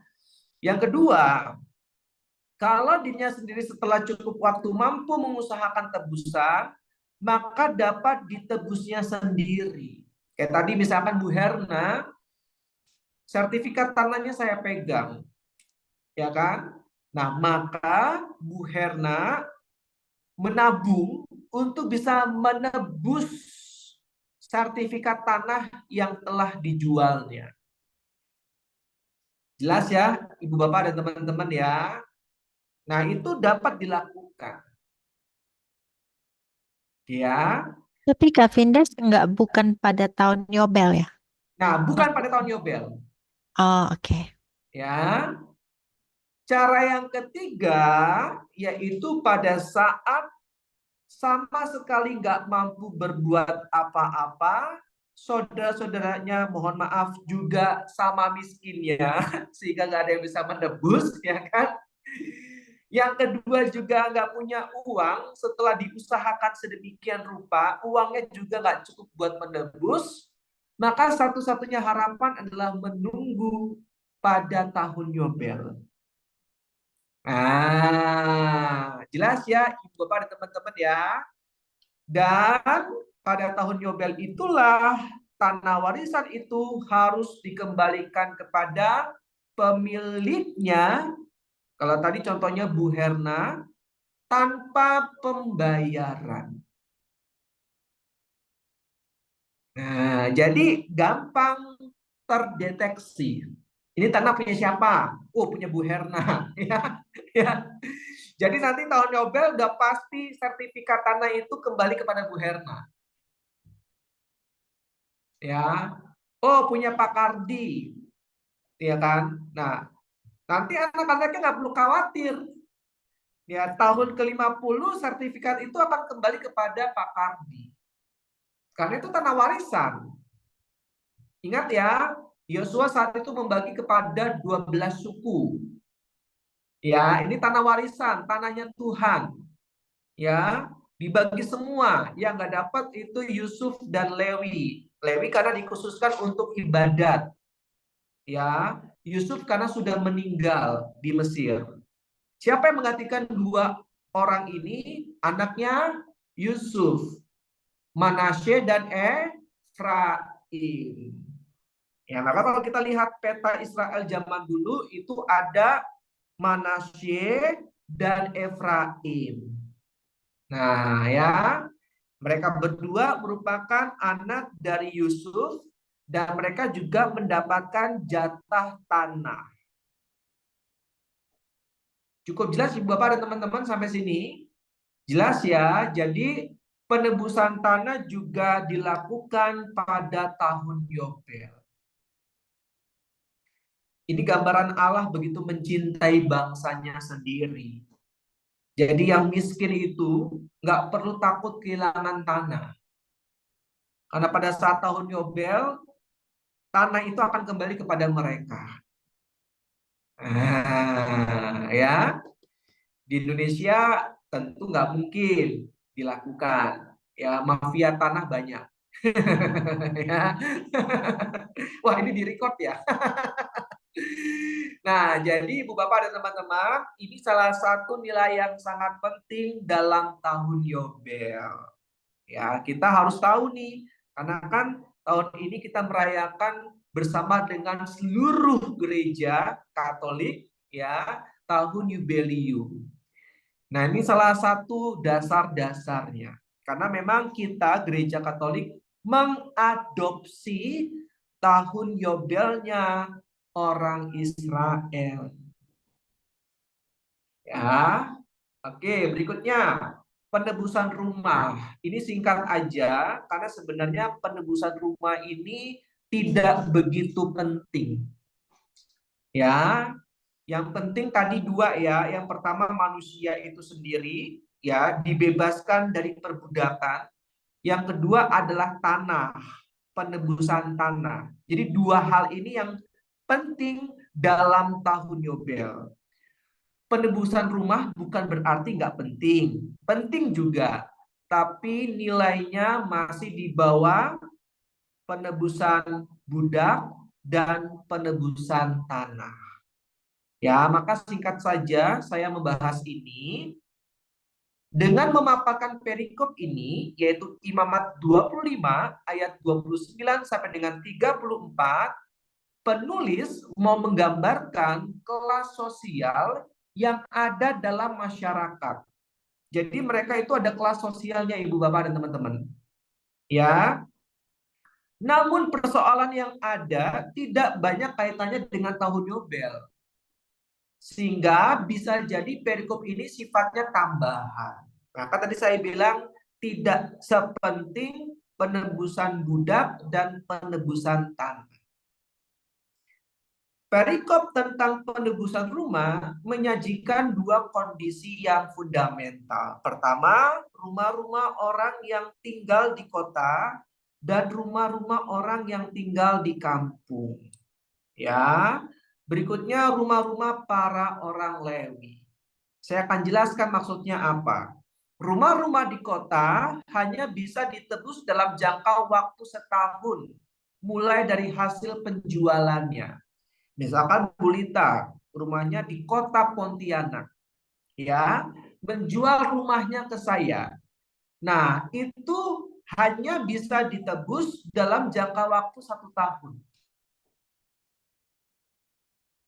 Yang kedua, kalau dirinya sendiri setelah cukup waktu mampu mengusahakan tebusan, maka dapat ditebusnya sendiri. Kayak tadi misalkan Bu Herna, sertifikat tanahnya saya pegang. Ya kan? Nah, maka Bu Herna menabung untuk bisa menebus sertifikat tanah yang telah dijualnya. Jelas ya, Ibu Bapak dan teman-teman ya. Nah, itu dapat dilakukan. Ya. Tapi Kak Vindes bukan pada tahun Yobel ya? Nah, bukan pada tahun Yobel. Oh, oke. Ya. Cara yang ketiga yaitu pada saat sama sekali nggak mampu berbuat apa-apa, saudara-saudaranya mohon maaf juga sama miskinnya, sehingga nggak ada yang bisa menebus, ya kan? Yang kedua juga nggak punya uang, setelah diusahakan sedemikian rupa, uangnya juga nggak cukup buat menebus, maka satu-satunya harapan adalah menunggu pada tahun Yobel. Nah, jelas ya Ibu Bapak dan teman-teman ya. Dan pada tahun Yobel itulah tanah warisan itu harus dikembalikan kepada pemiliknya. Kalau tadi contohnya Bu Herna, tanpa pembayaran. Nah, jadi gampang terdeteksi. Ini tanah punya siapa? Oh, punya Bu Herna. Ya, ya. Jadi nanti tahun Yobel udah pasti sertifikat tanah itu kembali kepada Bu Herna. Ya. Oh, punya Pak Kardi. Ya kan? Nah, nanti anak-anaknya nggak perlu khawatir. Ya, tahun ke-50 sertifikat itu akan kembali kepada Pak Kardi. Karena itu tanah warisan. Ingat ya, Yosua saat itu membagi kepada 12 suku. Ya, ini tanah warisan, tanahnya Tuhan. Ya, dibagi semua. Yang nggak dapat itu Yusuf dan Lewi. Lewi karena dikhususkan untuk ibadat. Ya, Yusuf karena sudah meninggal di Mesir. Siapa yang menggantikan dua orang ini? Anaknya Yusuf, Manasye dan Efraim. Ya, maka kalau kita lihat peta Israel zaman dulu itu ada Manasye dan Efraim. Nah, ya, mereka berdua merupakan anak dari Yusuf dan mereka juga mendapatkan jatah tanah. Cukup jelas Ibu Bapak dan teman-teman sampai sini? Jelas ya. Jadi penebusan tanah juga dilakukan pada tahun Yobel. Ini gambaran Allah begitu mencintai bangsanya sendiri. Jadi yang miskin itu nggak perlu takut kehilangan tanah. Karena pada saat tahun Yobel, tanah itu akan kembali kepada mereka. Ya, di Indonesia tentu nggak mungkin dilakukan. Ya, mafia tanah banyak. Ya. Wah, ini direcord ya. Nah, jadi Ibu Bapak dan teman-teman, ini salah satu nilai yang sangat penting dalam tahun Yobel. Ya, kita harus tahu nih, karena kan tahun ini kita merayakan bersama dengan seluruh gereja Katolik ya, tahun Yubelium. Nah, ini salah satu dasar-dasarnya. Karena memang kita gereja Katolik mengadopsi tahun Yobelnya orang Israel. Ya. Oke, berikutnya penebusan rumah. Ini singkat aja karena sebenarnya penebusan rumah ini tidak begitu penting. Ya, yang penting tadi dua ya. Yang pertama manusia itu sendiri ya dibebaskan dari perbudakan. Yang kedua adalah tanah, penebusan tanah. Jadi dua hal ini yang penting dalam tahun Yobel. Penebusan rumah bukan berarti nggak penting. Penting juga. Tapi nilainya masih di bawah penebusan budak dan penebusan tanah. Ya, maka singkat saja saya membahas ini dengan memaparkan perikop ini, yaitu Imamat 25 ayat 29 sampai dengan 34, penulis mau menggambarkan kelas sosial yang ada dalam masyarakat. Jadi mereka itu ada kelas sosialnya Ibu Bapak dan teman-teman. Ya. Namun persoalan yang ada tidak banyak kaitannya dengan tahun Yobel. Sehingga bisa jadi perikop ini sifatnya tambahan. Maka tadi saya bilang tidak sepenting penebusan budak dan penebusan tanah. Perikop tentang penebusan rumah menyajikan dua kondisi yang fundamental. Pertama, rumah-rumah orang yang tinggal di kota dan rumah-rumah orang yang tinggal di kampung. Ya, berikutnya rumah-rumah para orang Lewi. Saya akan jelaskan maksudnya apa. Rumah-rumah di kota hanya bisa ditebus dalam jangka waktu setahun, mulai dari hasil penjualannya. Misalkan Bu Lita, rumahnya di kota Pontianak, ya, menjual rumahnya ke saya. Nah, itu hanya bisa ditebus dalam jangka waktu 1 tahun.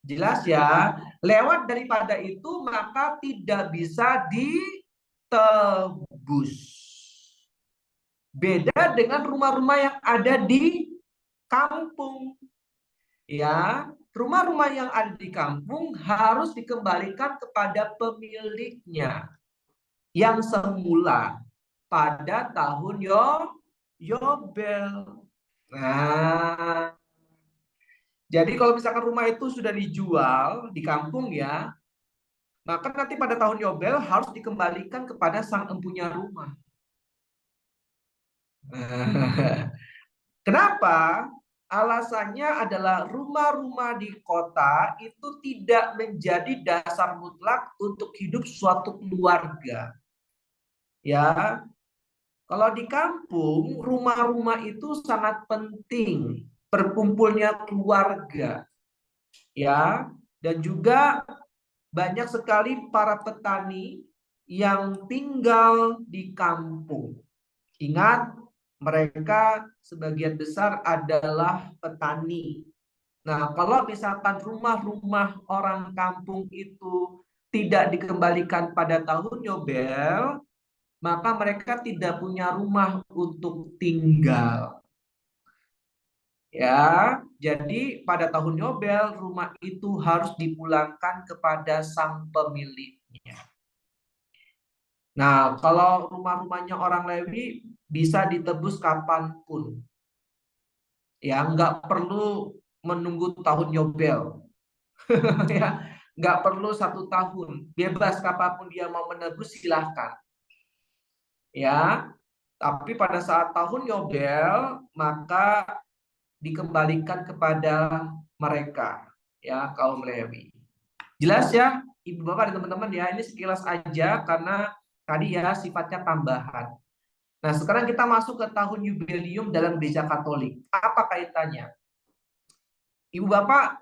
Jelas ya, lewat daripada itu maka tidak bisa ditebus. Beda dengan rumah-rumah yang ada di kampung. Ya, rumah-rumah yang ada di kampung harus dikembalikan kepada pemiliknya yang semula pada tahun Yobel. Nah, jadi kalau misalkan rumah itu sudah dijual di kampung ya, maka nanti pada tahun Yobel harus dikembalikan kepada sang empunya rumah. Kenapa? Alasannya adalah rumah-rumah di kota itu tidak menjadi dasar mutlak untuk hidup suatu keluarga. Ya, kalau di kampung, rumah-rumah itu sangat penting, berkumpulnya keluarga. Ya, dan juga banyak sekali para petani yang tinggal di kampung. Ingat, mereka sebagian besar adalah petani. Nah, kalau misalkan rumah-rumah orang kampung itu tidak dikembalikan pada tahun Yobel, maka mereka tidak punya rumah untuk tinggal. Ya, jadi pada tahun Yobel rumah itu harus dipulangkan kepada sang pemiliknya. Nah, kalau rumah-rumahnya orang Lewi bisa ditebus kapanpun. Ya, nggak perlu menunggu tahun Yobel. Ya, nggak perlu 1 tahun. Bebas kapanpun dia mau menebus silahkan. Ya, tapi pada saat tahun Yobel maka dikembalikan kepada mereka, ya, kaum Lewi. Jelas ya, Ibu Bapak dan teman-teman ya, ini sekilas aja karena tadi ya sifatnya tambahan. Nah, sekarang kita masuk ke tahun Yubelium dalam Gereja Katolik. Apa kaitannya? Ibu Bapak,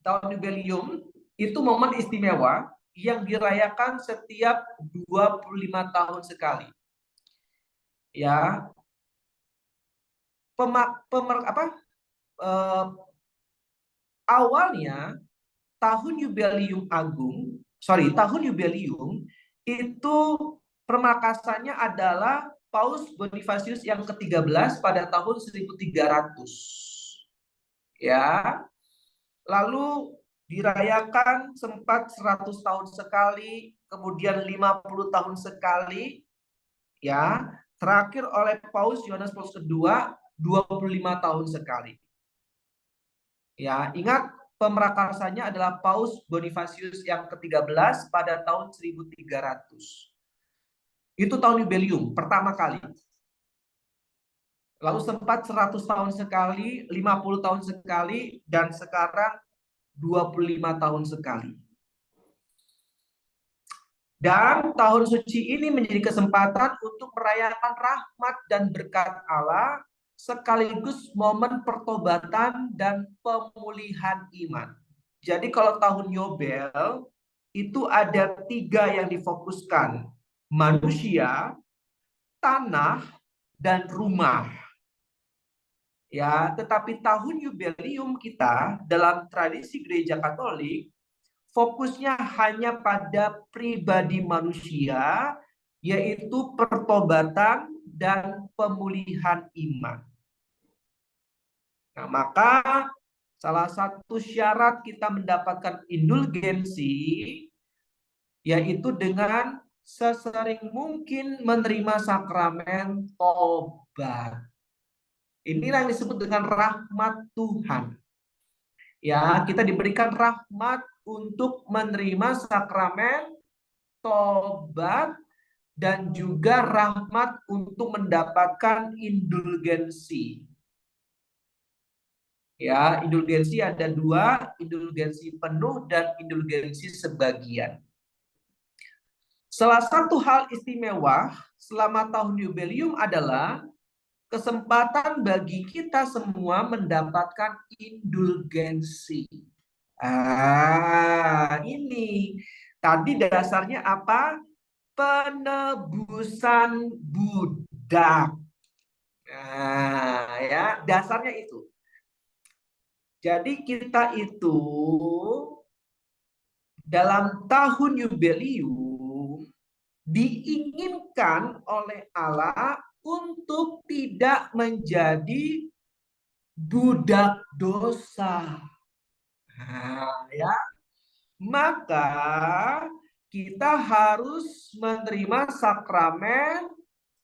tahun Yubelium itu momen istimewa yang dirayakan setiap 25 tahun sekali. Ya. Awalnya tahun Yubelium itu permakasannya adalah Paus Bonifasius yang ke-13 pada tahun 1300. Ya. Lalu dirayakan sempat 100 tahun sekali, kemudian 50 tahun sekali, ya. Terakhir oleh Paus Yohanes Paulus II 25 tahun sekali. Ya, ingat pemrakarsanya adalah Paus Bonifasius yang ke-13 pada tahun 1300. Itu tahun Yubelium pertama kali. Lalu sempat 100 tahun sekali, 50 tahun sekali, dan sekarang 25 tahun sekali. Dan tahun suci ini menjadi kesempatan untuk merayakan rahmat dan berkat Allah sekaligus momen pertobatan dan pemulihan iman. Jadi kalau tahun Yobel itu ada 3 yang difokuskan. Manusia, tanah, dan rumah. Ya, tetapi tahun Yubelium kita dalam tradisi Gereja Katolik fokusnya hanya pada pribadi manusia, yaitu pertobatan dan pemulihan iman. Nah, maka salah satu syarat kita mendapatkan indulgensi yaitu dengan sesering mungkin menerima sakramen tobat. Inilah yang disebut dengan rahmat Tuhan. Ya, kita diberikan rahmat untuk menerima sakramen tobat dan juga rahmat untuk mendapatkan indulgensi. Ya, indulgensi ada dua, indulgensi penuh dan indulgensi sebagian. Salah satu hal istimewa selama tahun jubileum adalah kesempatan bagi kita semua mendapatkan indulgensi. Ini tadi dasarnya apa? Penebusan budak. Nah, ya, dasarnya itu. Jadi kita itu dalam tahun jubileum diinginkan oleh Allah untuk tidak menjadi budak dosa. Nah, ya. Maka kita harus menerima sakramen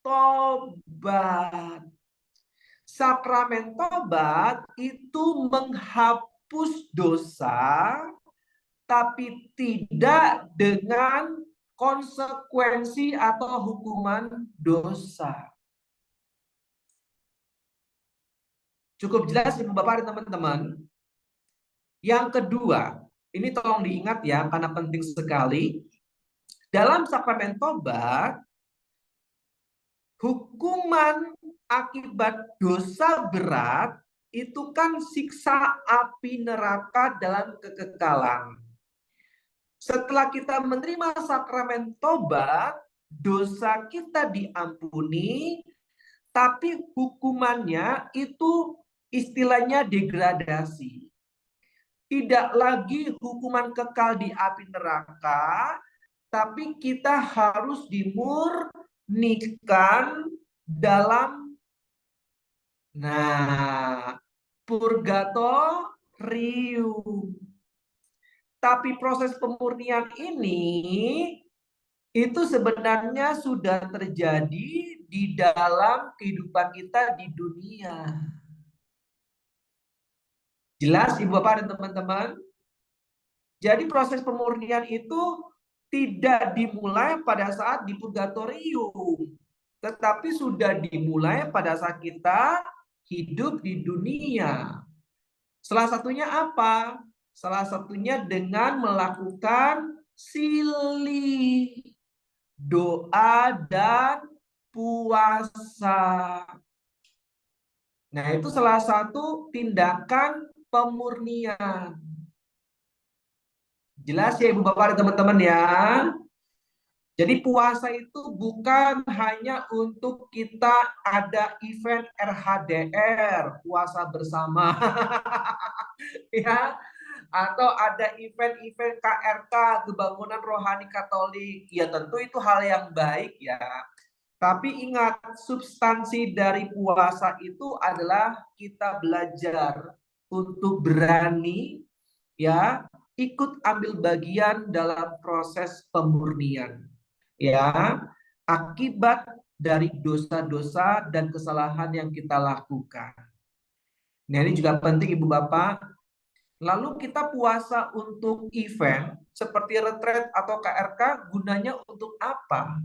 tobat. Sakramen tobat itu menghapus dosa, tapi tidak dengan konsekuensi atau hukuman dosa. Cukup jelas Ibu Bapak dan teman-teman. Yang kedua, ini tolong diingat ya karena penting sekali. Dalam sakramen tobat, hukuman akibat dosa berat itu kan siksa api neraka dalam kekekalan. Setelah kita menerima sakramen tobat, dosa kita diampuni, tapi hukumannya itu istilahnya degradasi. Tidak lagi hukuman kekal di api neraka, tapi kita harus dimurnikan dalam purgatorium. Tapi proses pemurnian ini itu sebenarnya sudah terjadi di dalam kehidupan kita di dunia. Jelas Ibu Bapak dan teman-teman? Jadi proses pemurnian itu tidak dimulai pada saat di purgatorium, tetapi sudah dimulai pada saat kita hidup di dunia. Salah satunya apa? Salah satunya dengan melakukan silih, doa dan puasa. Nah, itu salah satu tindakan pemurnian. Jelas ya Ibu Bapak dan teman-teman ya. Jadi puasa itu bukan hanya untuk kita ada event RHDR, puasa bersama. Ya, atau ada event-event KRK, Kebangunan Rohani Katolik. Ya tentu itu hal yang baik ya. Tapi ingat, substansi dari puasa itu adalah kita belajar untuk berani ya ikut ambil bagian dalam proses pemurnian. Ya, akibat dari dosa-dosa dan kesalahan yang kita lakukan. Nah, ini juga penting Ibu Bapak. Lalu kita puasa untuk event seperti retret atau KRK, gunanya untuk apa?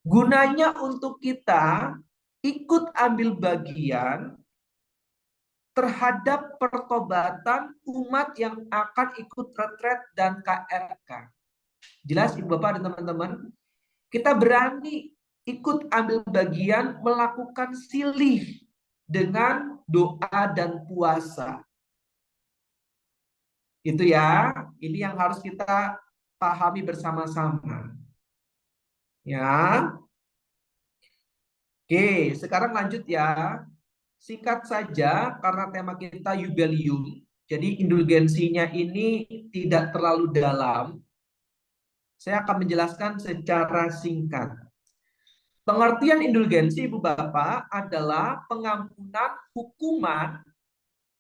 Gunanya untuk kita ikut ambil bagian terhadap pertobatan umat yang akan ikut retret dan KRK. Jelas Ibu Bapak dan teman-teman? Kita berani ikut ambil bagian melakukan silih dengan doa dan puasa. Itu ya, ini yang harus kita pahami bersama-sama. Ya. Oke, sekarang lanjut ya. Singkat saja karena tema kita jubileum. Jadi indulgensinya ini tidak terlalu dalam. Saya akan menjelaskan secara singkat. Pengertian indulgensi Ibu Bapak adalah pengampunan hukuman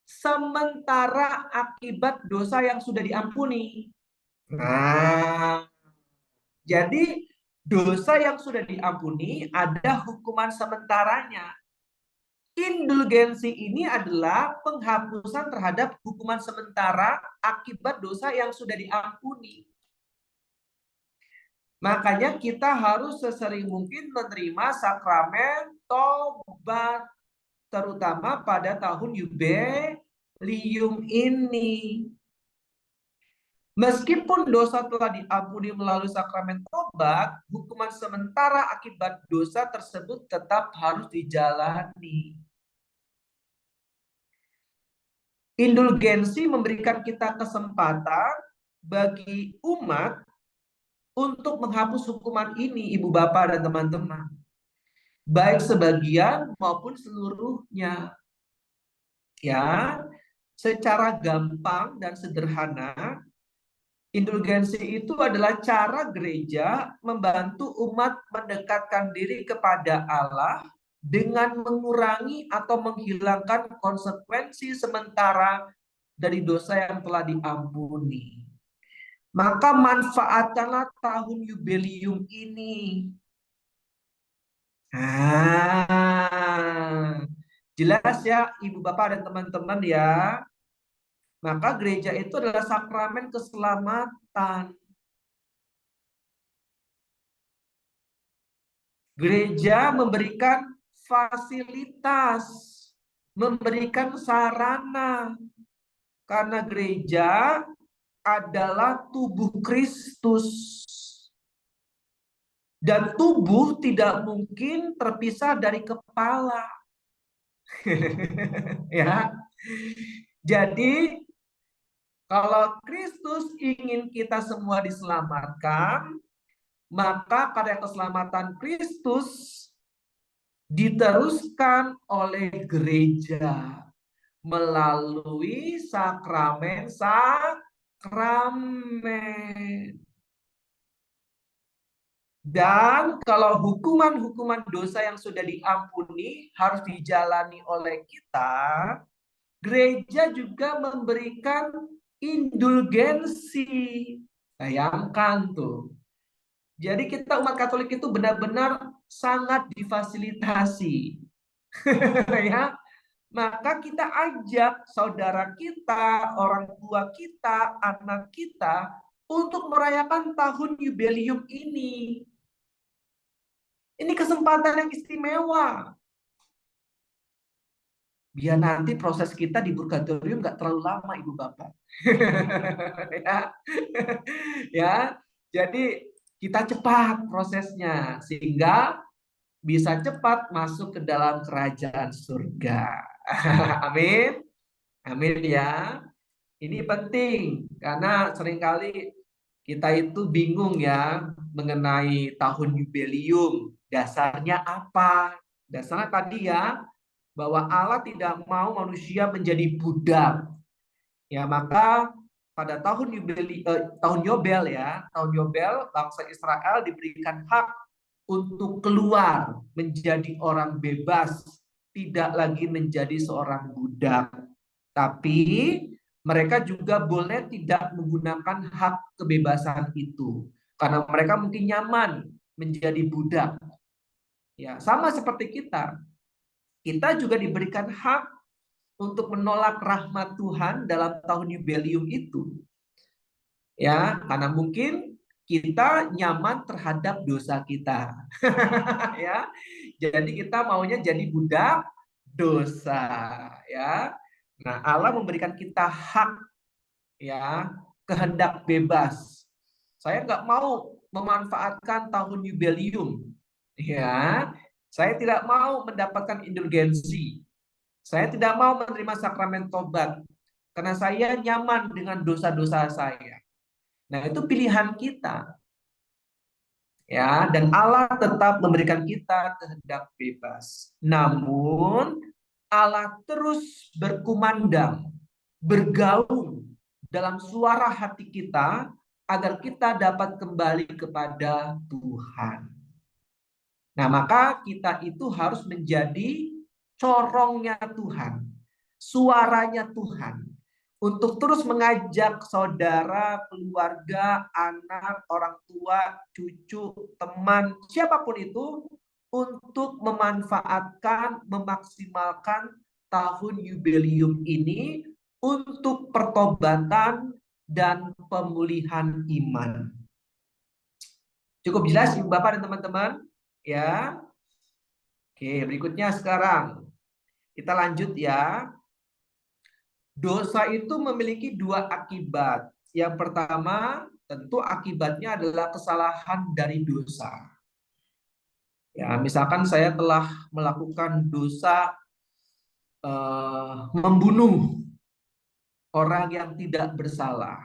sementara akibat dosa yang sudah diampuni. Nah, jadi dosa yang sudah diampuni ada hukuman sementaranya. Indulgensi ini adalah penghapusan terhadap hukuman sementara akibat dosa yang sudah diampuni. Makanya kita harus sesering mungkin menerima sakramen tobat, terutama pada tahun Yubelium ini. Meskipun dosa telah diampuni melalui sakramen tobat, hukuman sementara akibat dosa tersebut tetap harus dijalani. Indulgensi memberikan kita kesempatan bagi umat untuk menghapus hukuman ini, Ibu Bapak dan teman-teman. Baik sebagian maupun seluruhnya. Ya, secara gampang dan sederhana, indulgensi itu adalah cara gereja membantu umat mendekatkan diri kepada Allah dengan mengurangi atau menghilangkan konsekuensi sementara dari dosa yang telah diampuni. Maka manfaatkanlah tahun Yubelium ini. Jelas ya Ibu Bapak dan teman-teman ya. Maka gereja itu adalah sakramen keselamatan. Gereja memberikan fasilitas, memberikan sarana. Karena gereja adalah tubuh Kristus. Dan tubuh tidak mungkin terpisah dari kepala. Ya. Jadi kalau Kristus ingin kita semua diselamatkan, maka karya keselamatan Kristus diteruskan oleh gereja melalui sakramen. Dan kalau hukuman-hukuman dosa yang sudah diampuni harus dijalani oleh kita, gereja juga memberikan indulgensi. Bayangkan tuh. Jadi kita umat Katolik itu benar-benar sangat difasilitasi. Ya. Maka kita ajak saudara kita, orang tua kita, anak kita untuk merayakan tahun Yubelium ini. Ini kesempatan yang istimewa. Biar nanti proses kita di purgatorium nggak terlalu lama, Ibu Bapak. Ya. Ya. Jadi kita cepat prosesnya sehingga bisa cepat masuk ke dalam kerajaan surga. Amin. Amin ya. Ini penting karena seringkali kita itu bingung ya mengenai tahun Yubelium. Dasarnya apa? Dasarnya tadi ya bahwa Allah tidak mau manusia menjadi budak. Ya, maka pada tahun Yobel ya, tahun Yobel bangsa Israel diberikan hak untuk keluar menjadi orang bebas, tidak lagi menjadi seorang budak. Tapi mereka juga boleh tidak menggunakan hak kebebasan itu karena mereka mungkin nyaman menjadi budak. Ya, sama seperti kita. Kita juga diberikan hak untuk menolak rahmat Tuhan dalam tahun Yubelium itu. Ya, karena mungkin kita nyaman terhadap dosa kita. Ya. Jadi kita maunya jadi budak dosa, ya. Nah, Allah memberikan kita hak, ya, kehendak bebas. Saya nggak mau memanfaatkan tahun Yubelium, ya. Saya tidak mau mendapatkan indulgensi. Saya tidak mau menerima sakramen tobat karena saya nyaman dengan dosa-dosa saya. Nah, itu pilihan kita. Ya, dan Allah tetap memberikan kita kehendak bebas. Namun Allah terus berkumandang, bergaung dalam suara hati kita agar kita dapat kembali kepada Tuhan. Nah, maka kita itu harus menjadi corongnya Tuhan, suaranya Tuhan, untuk terus mengajak saudara, keluarga, anak, orang tua, cucu, teman, siapapun itu, untuk memanfaatkan, memaksimalkan tahun yubileum ini untuk pertobatan dan pemulihan iman. Cukup jelas Ibu Bapak dan teman-teman? Ya. Oke, berikutnya sekarang kita lanjut ya. Dosa itu memiliki dua akibat. Yang pertama, tentu akibatnya adalah kesalahan dari dosa. Ya, misalkan saya telah melakukan dosa membunuh orang yang tidak bersalah,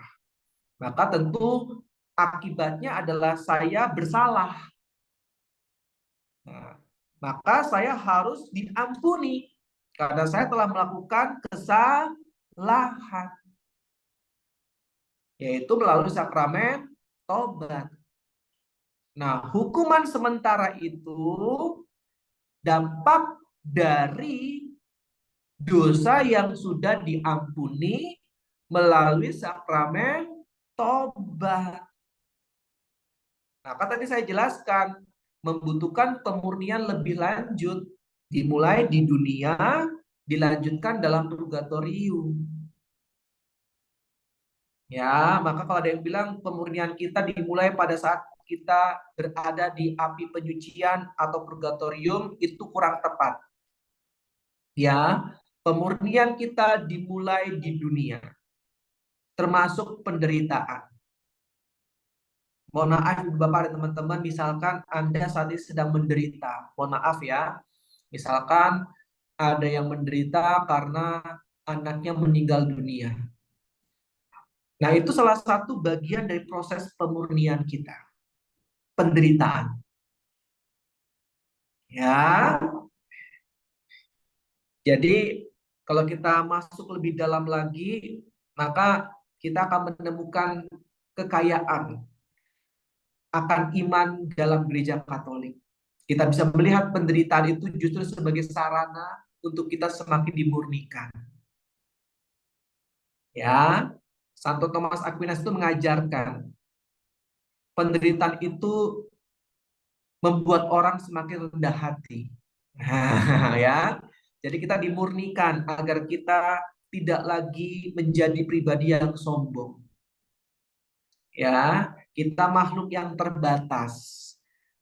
maka tentu akibatnya adalah saya bersalah. Nah, maka saya harus diampuni karena saya telah melakukan kesalahan, yaitu melalui sakramen tobat. Nah, hukuman sementara itu dampak dari dosa yang sudah diampuni melalui sakramen tobat. Nah, kan tadi saya jelaskan membutuhkan pemurnian lebih lanjut, dimulai di dunia, dilanjutkan dalam purgatorium. Ya, maka kalau ada yang bilang pemurnian kita dimulai pada saat kita berada di api penyucian atau purgatorium, itu kurang tepat. Ya, pemurnian kita dimulai di dunia, termasuk penderitaan. Mohon maaf Ibu Bapak dan teman-teman, misalkan Anda saat ini sedang menderita, mohon maaf ya. Misalkan ada yang menderita karena anaknya meninggal dunia. Nah, itu salah satu bagian dari proses pemurnian kita. Penderitaan. Ya. Jadi, kalau kita masuk lebih dalam lagi, maka kita akan menemukan kekayaan akan iman dalam gereja Katolik. Kita bisa melihat penderitaan itu justru sebagai sarana untuk kita semakin dimurnikan. Ya, Santo Thomas Aquinas itu mengajarkan penderitaan itu membuat orang semakin rendah hati. Ya, jadi kita dimurnikan agar kita tidak lagi menjadi pribadi yang sombong. Ya, kita makhluk yang terbatas.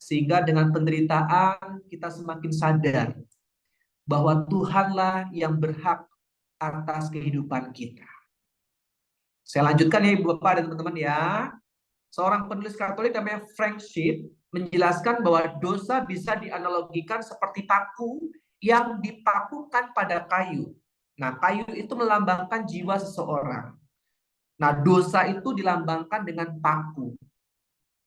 Sehingga dengan penderitaan kita semakin sadar bahwa Tuhanlah yang berhak atas kehidupan kita. Saya lanjutkan ya Ibu Bapak dan teman-teman ya. Seorang penulis Katolik namanya Frank Schiff menjelaskan bahwa dosa bisa dianalogikan seperti paku yang dipakukan pada kayu. Nah, kayu itu melambangkan jiwa seseorang. Nah, dosa itu dilambangkan dengan paku.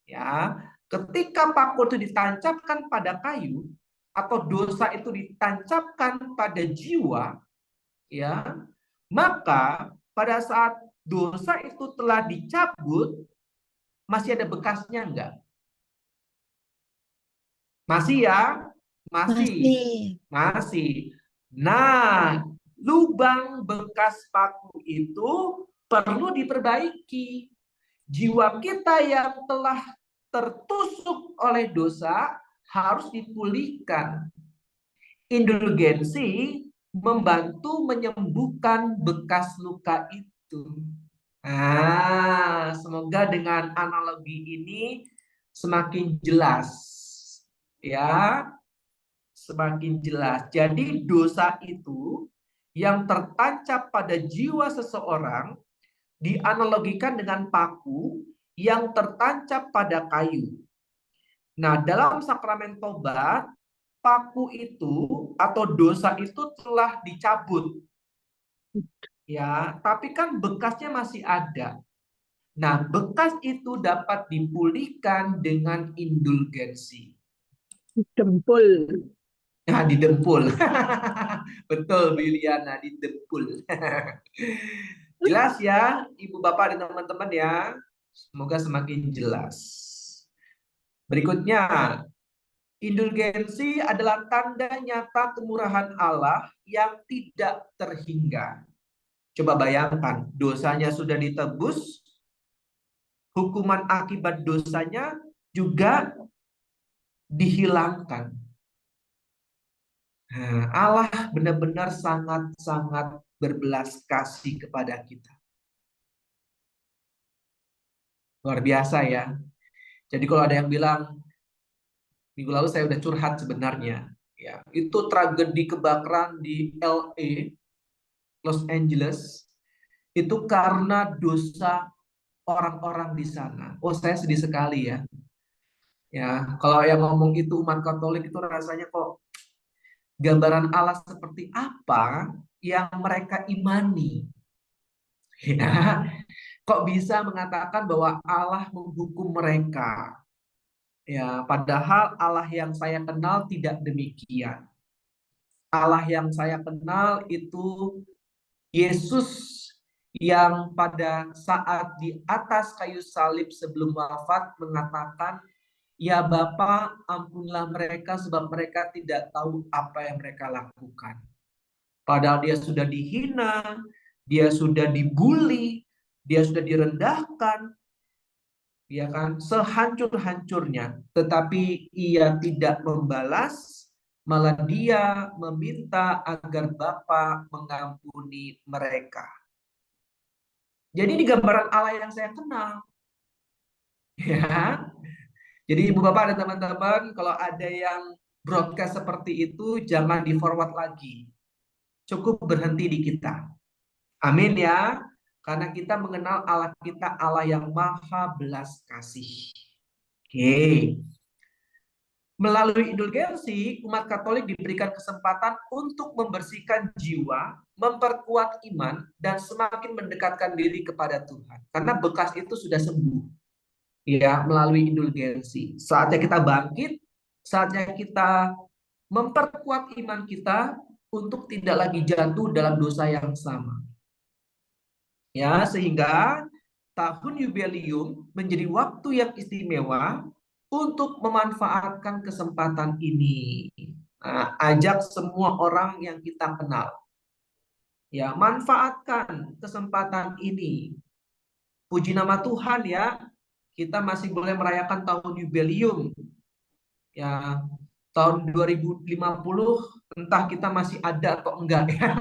Ya, ketika paku itu ditancapkan pada kayu atau dosa itu ditancapkan pada jiwa, ya, maka pada saat dosa itu telah dicabut, masih ada bekasnya enggak? Masih ya? Masih. Nah, lubang bekas paku itu perlu diperbaiki. Jiwa kita yang telah tertusuk oleh dosa harus dipulihkan. Indulgensi membantu menyembuhkan bekas luka itu. Nah, semoga dengan analogi ini semakin jelas. Ya, semakin jelas. Jadi dosa itu yang tertancap pada jiwa seseorang dianalogikan dengan paku yang tertancap pada kayu. Nah, dalam sakramen tobat, paku itu atau dosa itu telah dicabut. Ya, tapi kan bekasnya masih ada. Nah, bekas itu dapat dipulihkan dengan indulgensi. Dempul. Nah, didempul. Betul, Biliana, didempul. Jelas ya, Ibu Bapak dan teman-teman ya. Semoga semakin jelas. Berikutnya, Indulgensi adalah tanda nyata kemurahan Allah yang tidak terhingga. Coba bayangkan, dosanya sudah ditebus, hukuman akibat dosanya juga dihilangkan. Nah, Allah benar-benar sangat-sangat berbelas kasih kepada kita. Luar biasa ya. Jadi kalau ada yang bilang, minggu lalu saya udah curhat sebenarnya. Ya, itu tragedi kebakaran di LA, Los Angeles, itu karena dosa orang-orang di sana. Oh, saya sedih sekali ya. Ya, kalau yang ngomong itu umat Katolik itu rasanya kok gambaran Allah seperti apa yang mereka imani. Ya, kok bisa mengatakan bahwa Allah menghukum mereka? Ya, padahal Allah yang saya kenal tidak demikian. Allah yang saya kenal itu Yesus yang pada saat di atas kayu salib sebelum wafat mengatakan, "Ya Bapa, ampunilah mereka sebab mereka tidak tahu apa yang mereka lakukan." Padahal dia sudah dihina, dia sudah dibully, dia sudah direndahkan, ya kan, sehancur-hancurnya, tetapi ia tidak membalas, malah dia meminta agar Bapa mengampuni mereka. Jadi ini gambaran Allah yang saya kenal. Ya. Jadi Ibu Bapak dan teman-teman, kalau ada yang broadcast seperti itu jangan di-forward lagi. Cukup berhenti di kita. Amin ya. Karena kita mengenal Allah kita, Allah yang maha belas kasih. Oke. Melalui indulgensi, umat Katolik diberikan kesempatan untuk membersihkan jiwa, memperkuat iman, dan semakin mendekatkan diri kepada Tuhan. Karena bekas itu sudah sembuh, ya, melalui indulgensi. Saatnya kita bangkit, saatnya kita memperkuat iman kita untuk tidak lagi jatuh dalam dosa yang sama. Ya, sehingga tahun Yubelium menjadi waktu yang istimewa untuk memanfaatkan kesempatan ini. Nah, ajak semua orang yang kita kenal. Ya, manfaatkan kesempatan ini. Puji nama Tuhan ya, kita masih boleh merayakan tahun Yubelium. Ya, tahun 2050 entah kita masih ada atau enggak ya.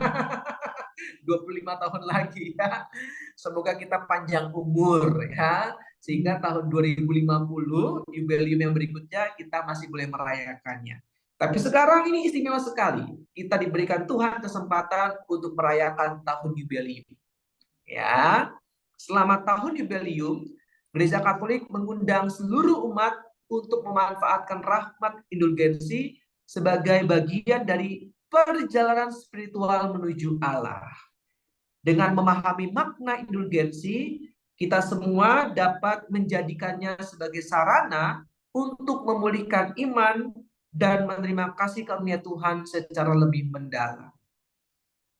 25 tahun lagi ya. Semoga kita panjang umur ya. Sehingga tahun 2050 jubileum yang berikutnya kita masih boleh merayakannya. Tapi sekarang ini istimewa sekali. Kita diberikan Tuhan kesempatan untuk merayakan tahun jubileum. Ya. Selama tahun jubileum, Gereja Katolik mengundang seluruh umat untuk memanfaatkan rahmat indulgensi sebagai bagian dari perjalanan spiritual menuju Allah. Dengan memahami makna indulgensi, kita semua dapat menjadikannya sebagai sarana untuk memulihkan iman dan menerima kasih karunia Tuhan secara lebih mendalam.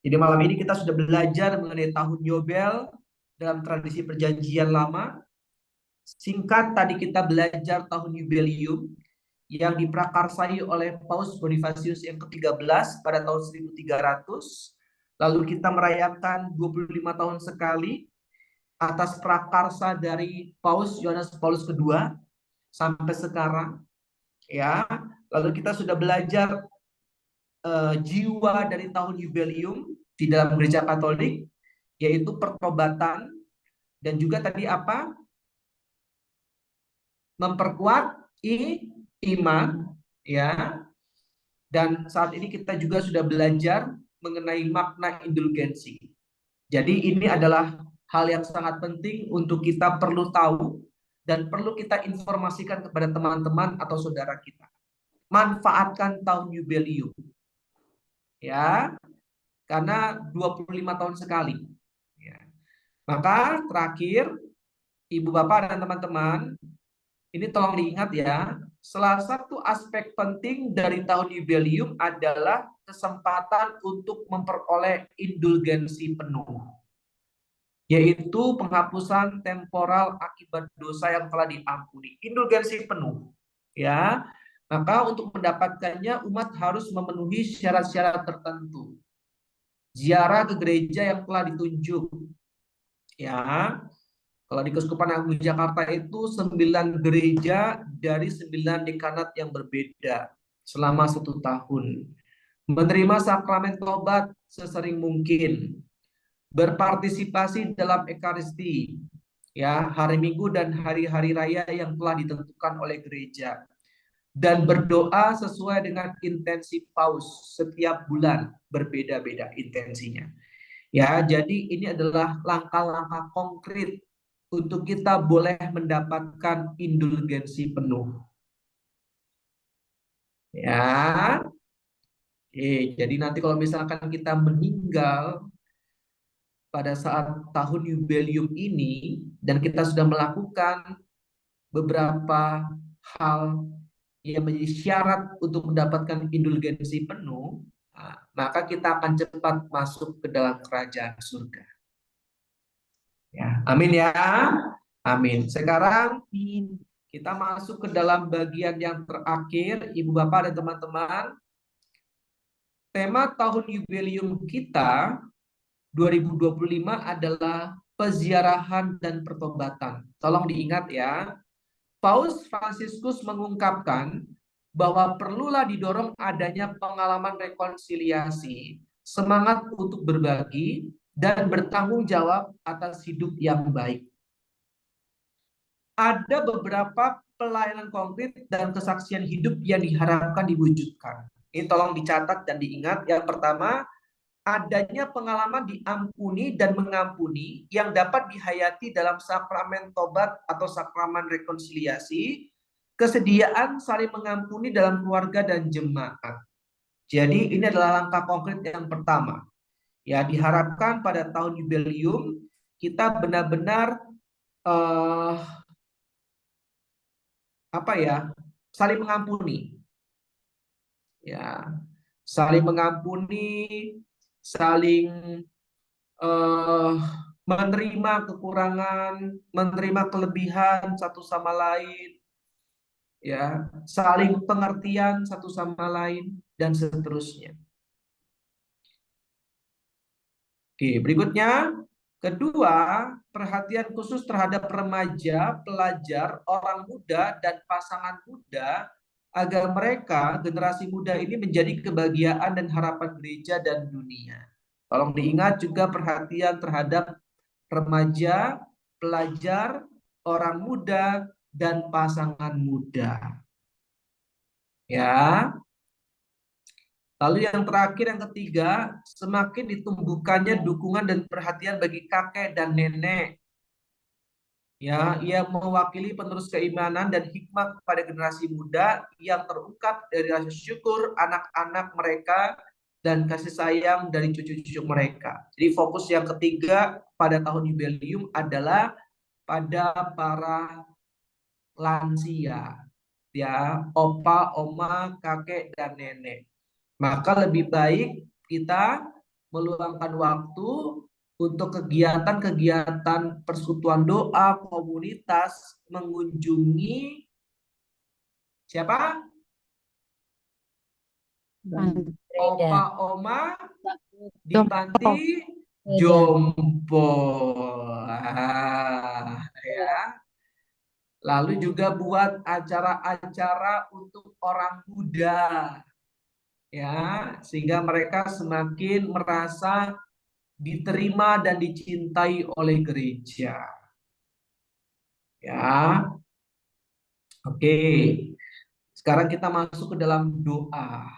Jadi malam ini kita sudah belajar mengenai tahun Yobel dalam tradisi perjanjian lama. Singkat tadi kita belajar tahun Yubelium yang diprakarsai oleh Paus Bonifasius yang ke-13 pada tahun 1300. Lalu kita merayakan 25 tahun sekali atas prakarsa dari Paus Yohanes Paulus II sampai sekarang. Ya, lalu kita sudah belajar jiwa dari tahun Yubelium di dalam Gereja Katolik, yaitu pertobatan dan juga tadi apa? Memperkuat iman, ya. Dan saat ini kita juga sudah belajar mengenai makna indulgensi. Jadi ini adalah hal yang sangat penting untuk kita perlu tahu dan perlu kita informasikan kepada teman-teman atau saudara kita. Manfaatkan tahun Yubelium. Ya. Karena 25 tahun sekali. Ya. Maka terakhir, Ibu Bapak dan teman-teman, ini tolong diingat ya, salah satu aspek penting dari tahun Yubelium adalah kesempatan untuk memperoleh indulgensi penuh, yaitu penghapusan temporal akibat dosa yang telah diampuni. Indulgensi penuh, ya. Maka untuk mendapatkannya umat harus memenuhi syarat-syarat tertentu. Ziarah ke gereja yang telah ditunjuk. Ya, kalau di Keuskupan Agung Jakarta itu 9 gereja dari 9 dekanat yang berbeda selama 1 tahun. Menerima sakramen tobat sesering mungkin. Berpartisipasi dalam Ekaristi, ya, hari Minggu dan hari-hari raya yang telah ditentukan oleh gereja. Dan berdoa sesuai dengan intensi paus setiap bulan, berbeda-beda intensinya. Ya, jadi ini adalah langkah-langkah konkret untuk kita boleh mendapatkan indulgensi penuh. Ya, jadi nanti kalau misalkan kita meninggal pada saat tahun jubileum ini dan kita sudah melakukan beberapa hal yang menjadi syarat untuk mendapatkan indulgensi penuh, maka kita akan cepat masuk ke dalam kerajaan surga. Ya, amin ya. Amin. Sekarang kita masuk ke dalam bagian yang terakhir, Ibu Bapak dan teman-teman. Tema tahun jubileum kita 2025 adalah peziarahan dan pertobatan. Tolong diingat ya. Paus Fransiskus mengungkapkan bahwa perlulah didorong adanya pengalaman rekonsiliasi, semangat untuk berbagi, dan bertanggung jawab atas hidup yang baik. Ada beberapa pelayanan konkret dan kesaksian hidup yang diharapkan diwujudkan. Ini tolong dicatat dan diingat. Yang pertama, adanya pengalaman diampuni dan mengampuni yang dapat dihayati dalam sakramen tobat atau sakramen rekonsiliasi, kesediaan saling mengampuni dalam keluarga dan jemaat. Jadi ini adalah langkah konkret yang pertama. Ya, diharapkan pada tahun jubileum kita benar-benar saling mengampuni. Ya, saling mengampuni, saling menerima kekurangan, menerima kelebihan satu sama lain, ya, saling pengertian satu sama lain, dan seterusnya. Oke, berikutnya, kedua, perhatian khusus terhadap remaja, pelajar, orang muda, dan pasangan muda, agar mereka, generasi muda ini menjadi kebahagiaan dan harapan gereja dan dunia. Tolong diingat juga perhatian terhadap remaja, pelajar, orang muda, dan pasangan muda. Ya. Lalu yang terakhir, yang ketiga, semakin ditumbuhkannya dukungan dan perhatian bagi kakek dan nenek. Ya, ia mewakili penerus keimanan dan hikmah kepada generasi muda yang terungkap dari rasa syukur anak-anak mereka dan kasih sayang dari cucu-cucu mereka. Jadi fokus yang ketiga pada tahun jubileum adalah pada para lansia, ya, opa, oma, kakek, dan nenek. Maka lebih baik kita meluangkan waktu untuk kegiatan-kegiatan persekutuan doa, komunitas, mengunjungi siapa? Opa, oma di panti jompo. Ya. Lalu juga buat acara-acara untuk orang muda. Ya, sehingga mereka semakin merasa diterima dan dicintai oleh gereja. Ya. Oke. Sekarang kita masuk ke dalam doa.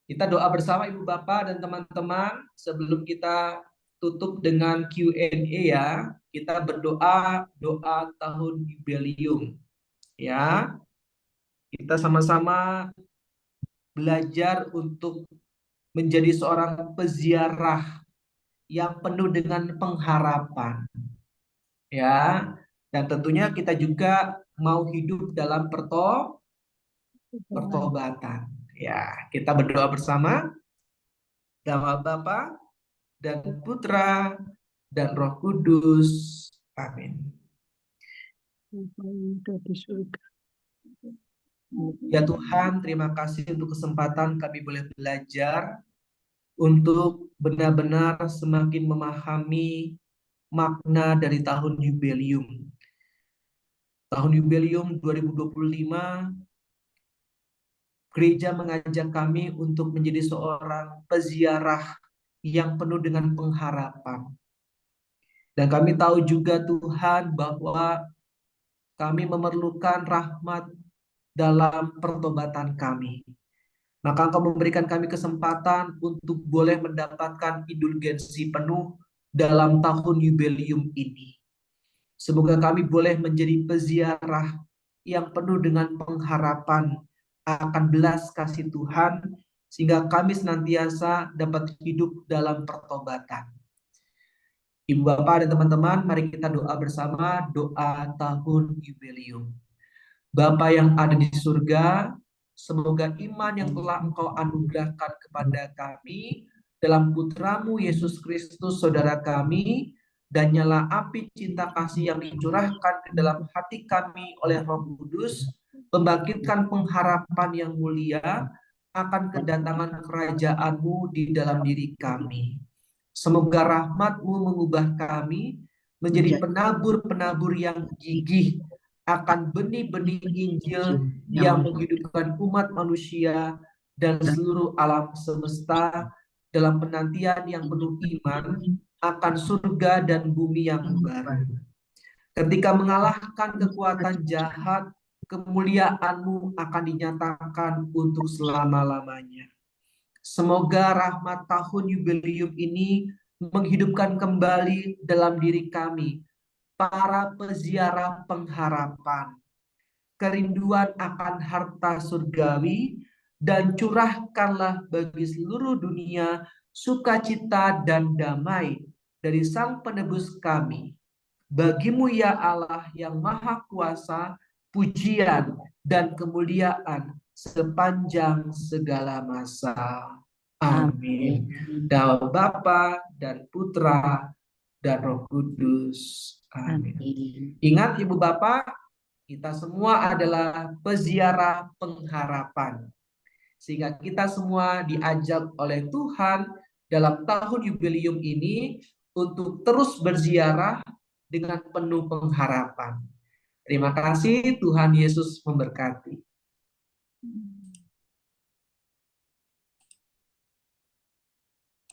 Kita doa bersama Ibu Bapak dan teman-teman sebelum kita tutup dengan Q&A ya. Kita berdoa doa tahun jubileum. Ya. Kita sama-sama belajar untuk menjadi seorang peziarah yang penuh dengan pengharapan. Ya, dan tentunya kita juga mau hidup dalam pertobatan. Ya, kita berdoa bersama. Nama Bapa dan Putra dan Roh Kudus. Amin. Di surga. Ya Tuhan, terima kasih untuk kesempatan kami boleh belajar untuk benar-benar semakin memahami makna dari tahun jubileum. Tahun jubileum 2025, gereja mengajak kami untuk menjadi seorang peziarah yang penuh dengan pengharapan. Dan kami tahu juga Tuhan bahwa kami memerlukan rahmat dalam pertobatan kami. Maka Engkau memberikan kami kesempatan untuk boleh mendapatkan indulgensi penuh dalam tahun jubileum ini. Semoga kami boleh menjadi peziarah yang penuh dengan pengharapan akan belas kasih Tuhan, sehingga kami senantiasa dapat hidup dalam pertobatan. Ibu Bapak dan teman-teman, mari kita doa bersama doa tahun jubileum. Bapa yang ada di surga, semoga iman yang telah Engkau anugerahkan kepada kami dalam Putramu Yesus Kristus, Saudara kami, dan nyala api cinta kasih yang dicurahkan ke dalam hati kami oleh Roh Kudus, membangkitkan pengharapan yang mulia akan kedatangan kerajaan-Mu di dalam diri kami. Semoga rahmat-Mu mengubah kami menjadi penabur-penabur yang gigih akan benih-benih Injil yang menghidupkan umat manusia dan seluruh alam semesta dalam penantian yang penuh iman akan surga dan bumi yang baru. Ketika mengalahkan kekuatan jahat, kemuliaan-Mu akan dinyatakan untuk selama-lamanya. Semoga rahmat tahun jubileum ini menghidupkan kembali dalam diri kami para peziarah pengharapan, kerinduan akan harta surgawi, dan curahkanlah bagi seluruh dunia sukacita dan damai dari Sang Penebus kami. Bagimu ya Allah yang Maha Kuasa, pujian dan kemuliaan sepanjang segala masa. Amin. Dalam Bapa dan Putra dan Roh Kudus. Amin. Ingat Ibu Bapak, kita semua adalah peziarah pengharapan. Sehingga kita semua diajak oleh Tuhan dalam tahun jubileum ini untuk terus berziarah dengan penuh pengharapan. Terima kasih, Tuhan Yesus memberkati.